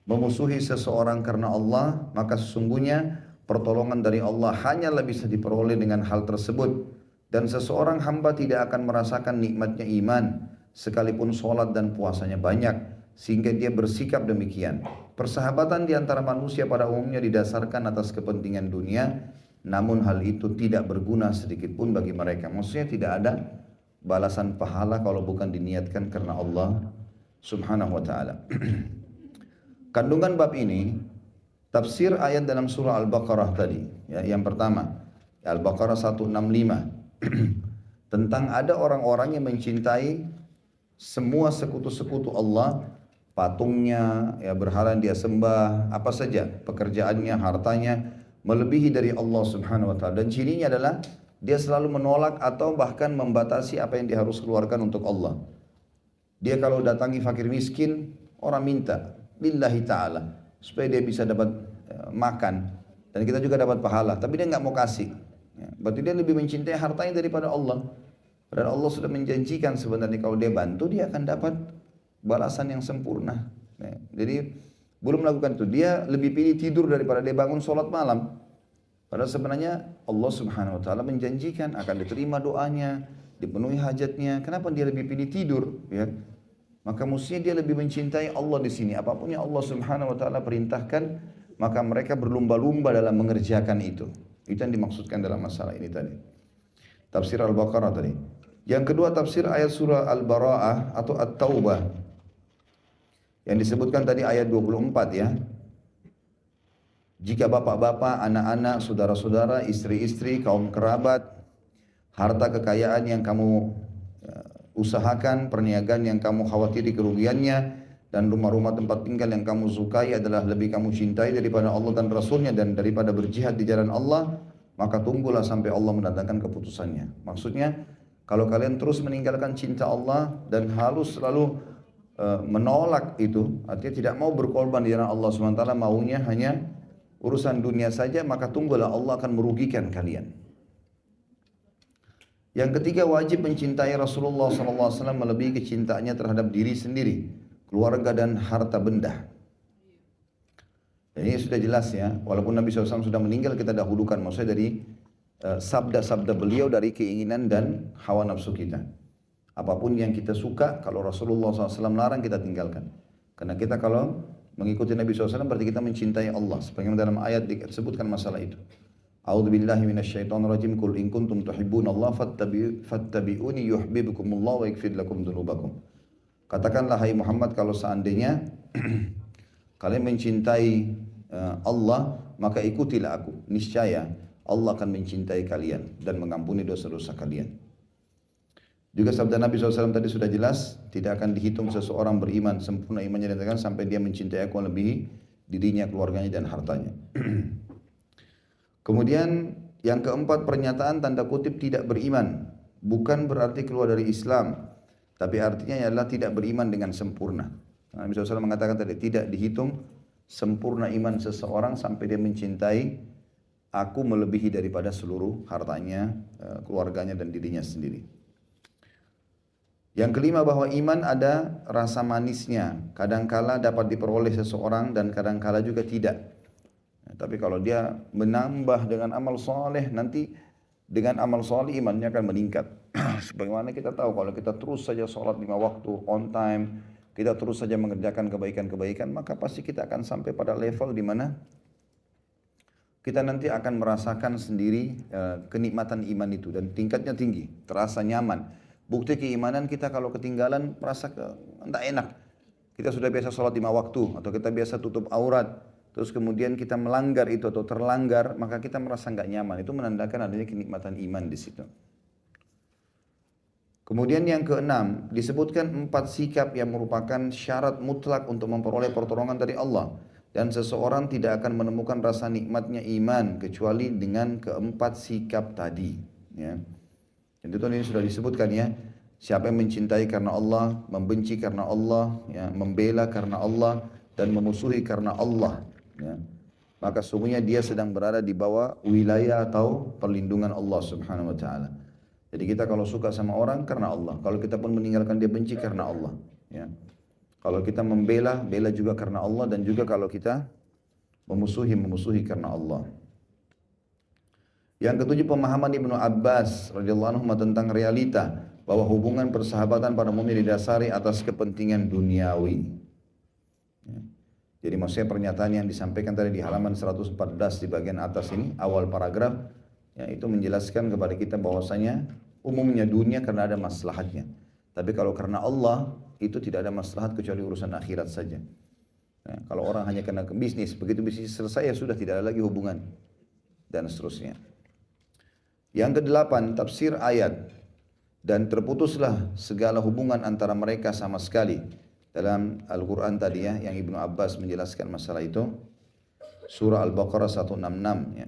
memusuhi seseorang karena Allah, maka sesungguhnya pertolongan dari Allah hanyalah bisa diperoleh dengan hal tersebut. Dan seseorang hamba tidak akan merasakan nikmatnya iman sekalipun sholat dan puasanya banyak, sehingga dia bersikap demikian. Persahabatan di antara manusia pada umumnya didasarkan atas kepentingan dunia, namun hal itu tidak berguna sedikit pun bagi mereka. Maksudnya tidak ada balasan pahala kalau bukan diniatkan karena Allah Subhanahu wa taala. Kandungan bab ini, tafsir ayat dalam surah Al-Baqarah tadi, ya, yang pertama, Al-Baqarah 165, tentang ada orang-orang yang mencintai semua sekutu-sekutu Allah, patungnya, ya, berhala yang dia sembah, apa saja, pekerjaannya, hartanya, melebihi dari Allah Subhanahu wa taala. Dan cirinya adalah dia selalu menolak atau bahkan membatasi apa yang dia harus keluarkan untuk Allah. Dia kalau datangi fakir miskin, orang minta lillahi ta'ala supaya dia bisa dapat makan, dan kita juga dapat pahala, tapi dia nggak mau kasih, ya, berarti dia lebih mencintai hartanya daripada Allah. Dan Allah sudah menjanjikan sebenarnya kalau dia bantu dia akan dapat balasan yang sempurna, ya. Jadi belum melakukan itu, dia lebih pilih tidur daripada dia bangun sholat malam. Padahal sebenarnya Allah Subhanahu wa taala menjanjikan akan diterima doanya, dipenuhi hajatnya. Kenapa dia lebih pilih tidur, ya? Maka mestinya dia lebih mencintai Allah di sini. Apapun yang Allah Subhanahu wa taala perintahkan, maka mereka berlumba-lumba dalam mengerjakan itu. Itu yang dimaksudkan dalam masalah ini tadi. Tafsir Al-Baqarah tadi. Yang kedua, tafsir ayat surah Al-Bara'ah atau At-Taubah, yang disebutkan tadi ayat 24, ya. Jika bapak-bapak, anak-anak, saudara-saudara, istri-istri, kaum kerabat, harta kekayaan yang kamu usahakan, perniagaan yang kamu khawatiri kerugiannya, dan rumah-rumah tempat tinggal yang kamu sukai adalah lebih kamu cintai daripada Allah dan Rasulnya dan daripada berjihad di jalan Allah, maka tunggulah sampai Allah mendatangkan keputusannya. Maksudnya, kalau kalian terus meninggalkan cinta Allah dan halus selalu menolak itu, artinya tidak mau berkorban di jalan Allah SWT, maunya hanya urusan dunia saja, maka tunggulah Allah akan merugikan kalian. Yang ketiga, wajib mencintai Rasulullah SAW melebihi kecintaannya terhadap diri sendiri, keluarga dan harta benda. Dan ini sudah jelas, ya, walaupun Nabi SAW sudah meninggal, kita dahulukan maksudnya dari sabda-sabda beliau, dari keinginan dan hawa nafsu kita. Apapun yang kita suka, kalau Rasulullah SAW larang, kita tinggalkan. Karena kita kalau mengikuti Nabi SAW berarti kita mencintai Allah. Sebagaimana dalam ayat disebutkan masalah itu. A'udzubillahi minasyaitonirrajim. Qul in kuntum tuhibbunallaha fattabi'uni yuhibbukumullah wa yaghfir lakum dzunubakum. Katakanlah, hai Muhammad, kalau seandainya kalian mencintai Allah, maka ikutilah aku. Niscaya Allah akan mencintai kalian dan mengampuni dosa-dosa kalian. Juga sabda Nabi SAW tadi sudah jelas, tidak akan dihitung seseorang beriman sempurna imannya dan sampai dia mencintai aku lebih dirinya, keluarganya dan hartanya. Kemudian yang keempat, pernyataan tanda kutip tidak beriman bukan berarti keluar dari Islam, tapi artinya adalah tidak beriman dengan sempurna. Nabi SAW mengatakan tadi tidak dihitung sempurna iman seseorang sampai dia mencintai aku melebihi daripada seluruh hartanya, keluarganya dan dirinya sendiri. Yang kelima, bahwa iman ada rasa manisnya. Kadangkala dapat diperoleh seseorang dan kadangkala juga tidak. Tapi kalau dia menambah dengan amal soleh, nanti dengan amal soleh imannya akan meningkat. Sebagaimana kita tahu, kalau kita terus saja sholat 5 waktu on time, kita terus saja mengerjakan kebaikan-kebaikan, maka pasti kita akan sampai pada level di mana kita nanti akan merasakan sendiri kenikmatan iman itu dan tingkatnya tinggi, terasa nyaman. Bukti keimanan kita kalau ketinggalan merasa tidak enak. Kita sudah biasa sholat 5 waktu atau kita biasa tutup aurat, terus kemudian kita melanggar itu atau terlanggar, maka kita merasa nggak nyaman. Itu menandakan adanya kenikmatan iman di situ. Kemudian yang keenam, disebutkan 4 sikap yang merupakan syarat mutlak untuk memperoleh pertolongan dari Allah. Dan seseorang tidak akan menemukan rasa nikmatnya iman kecuali dengan keempat sikap tadi. Ya. Dan itu ini sudah disebutkan ya. Siapa yang mencintai karena Allah, membenci karena Allah, ya, membela karena Allah, dan memusuhi karena Allah. Ya. Maka sungguhnya dia sedang berada di bawah wilayah atau perlindungan Allah subhanahu wa ta'ala. Jadi kita kalau suka sama orang karena Allah. Kalau kita pun meninggalkan dia benci karena Allah. Ya. Kalau kita membela, bela juga karena Allah. Dan juga kalau kita memusuhi karena Allah. Yang ketujuh, pemahaman Ibnu Abbas radhiyallahu anhu tentang realita bahwa hubungan persahabatan para mukmin didasari atas kepentingan duniawi. Ya. Jadi maksudnya pernyataan yang disampaikan tadi di halaman 114 di bagian atas ini, awal paragraf, ya, itu menjelaskan kepada kita bahwasanya umumnya dunia karena ada maslahatnya. Tapi kalau karena Allah, itu tidak ada maslahat kecuali urusan akhirat saja. Nah, kalau orang hanya kena ke bisnis, begitu bisnis selesai ya sudah tidak ada lagi hubungan. Dan seterusnya. Yang kedelapan, tafsir ayat. Dan terputuslah segala hubungan antara mereka sama sekali. Dalam Al-Quran tadi ya, yang Ibnu Abbas menjelaskan masalah itu. Surah Al-Baqarah 166 ya.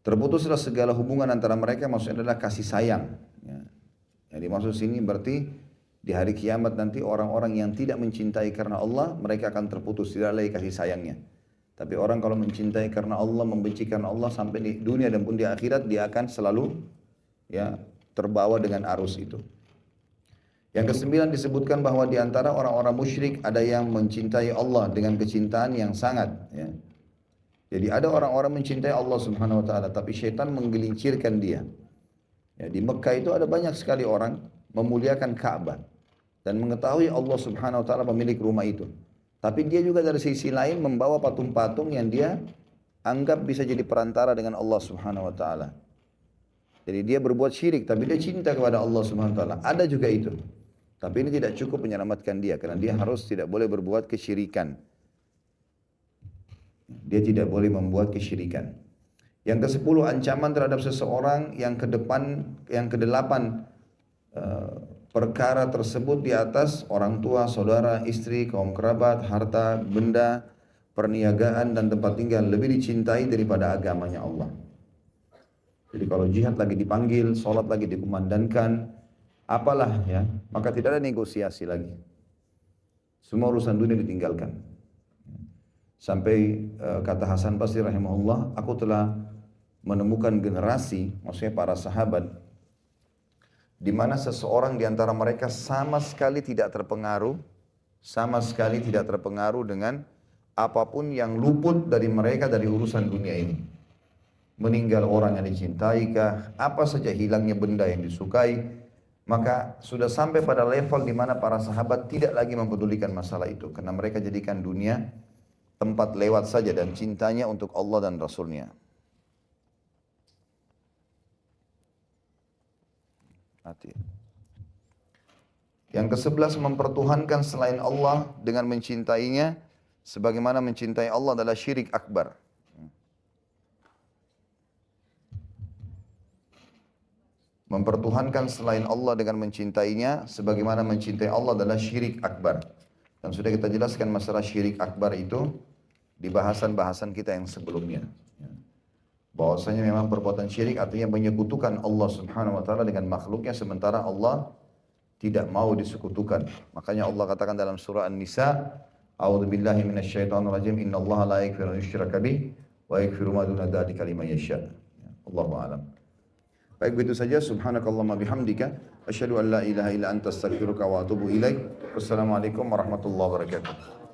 Terputuslah segala hubungan antara mereka, maksudnya adalah kasih sayang. Ya. Yang dimaksud sini berarti di hari kiamat nanti orang-orang yang tidak mencintai karena Allah, mereka akan terputus, tidak lagi kasih sayangnya. Tapi orang kalau mencintai karena Allah, membenci karena Allah, sampai di dunia dan pun di akhirat, dia akan selalu ya terbawa dengan arus itu. Yang kesembilan disebutkan bahwa di antara orang-orang musyrik ada yang mencintai Allah dengan kecintaan yang sangat. Ya. Jadi ada orang-orang mencintai Allah subhanahu wa ta'ala, tapi syaitan menggelincirkan dia. Ya, di Mekah itu ada banyak sekali orang memuliakan Ka'bah dan mengetahui Allah subhanahu wa ta'ala pemilik rumah itu. Tapi dia juga dari sisi lain membawa patung-patung yang dia anggap bisa jadi perantara dengan Allah subhanahu wa ta'ala. Jadi dia berbuat syirik, tapi dia cinta kepada Allah subhanahu wa ta'ala. Ada juga itu. Tapi ini tidak cukup menyelamatkan dia, karena dia harus tidak boleh berbuat kesyirikan. Dia tidak boleh membuat kesyirikan. Yang ke-10, ancaman terhadap seseorang. Yang ke-8, perkara tersebut di atas orang tua, saudara, istri, kaum kerabat, harta, benda, perniagaan dan tempat tinggal lebih dicintai daripada agamanya Allah. Jadi kalau jihad lagi dipanggil, sholat lagi dikumandangkan, apalah ya, maka tidak ada negosiasi lagi. Semua urusan dunia ditinggalkan. Sampai kata Hasan Basri rahimahullah, aku telah menemukan generasi, maksudnya para sahabat, di mana seseorang di antara mereka sama sekali tidak terpengaruh dengan apapun yang luput dari mereka dari urusan dunia ini. Meninggal orang yang dicintaikkah, apa saja hilangnya benda yang disukai, maka sudah sampai pada level di mana para sahabat tidak lagi mempedulikan masalah itu, karena mereka jadikan dunia tempat lewat saja dan cintanya untuk Allah dan Rasulnya. Hati. Yang ke-11, mempertuhankan selain Allah dengan mencintainya sebagaimana mencintai Allah adalah syirik akbar. Mempertuhankan selain Allah dengan mencintainya sebagaimana mencintai Allah adalah syirik akbar. Dan sudah kita jelaskan masalah syirik akbar itu di bahasan-bahasan kita yang sebelumnya. Bahwasanya memang perbuatan syirik artinya menyekutukan Allah subhanahu wa ta'ala dengan makhluknya, sementara Allah tidak mau disekutukan. Makanya Allah katakan dalam surah An-Nisa, A'udzu billahi minasyaitonir rajim. Innallaha la yaghfiru an yushraka bih wa yaghfiru ma duna dzalika liman yasha. Allahu a'lam. Baik, begitu saja. Subhanakallahumma bihamdika asyhadu an la ilaha illa anta astaghfiruka wa atubu ilaik. Wassalamualaikum warahmatullahi wabarakatuh.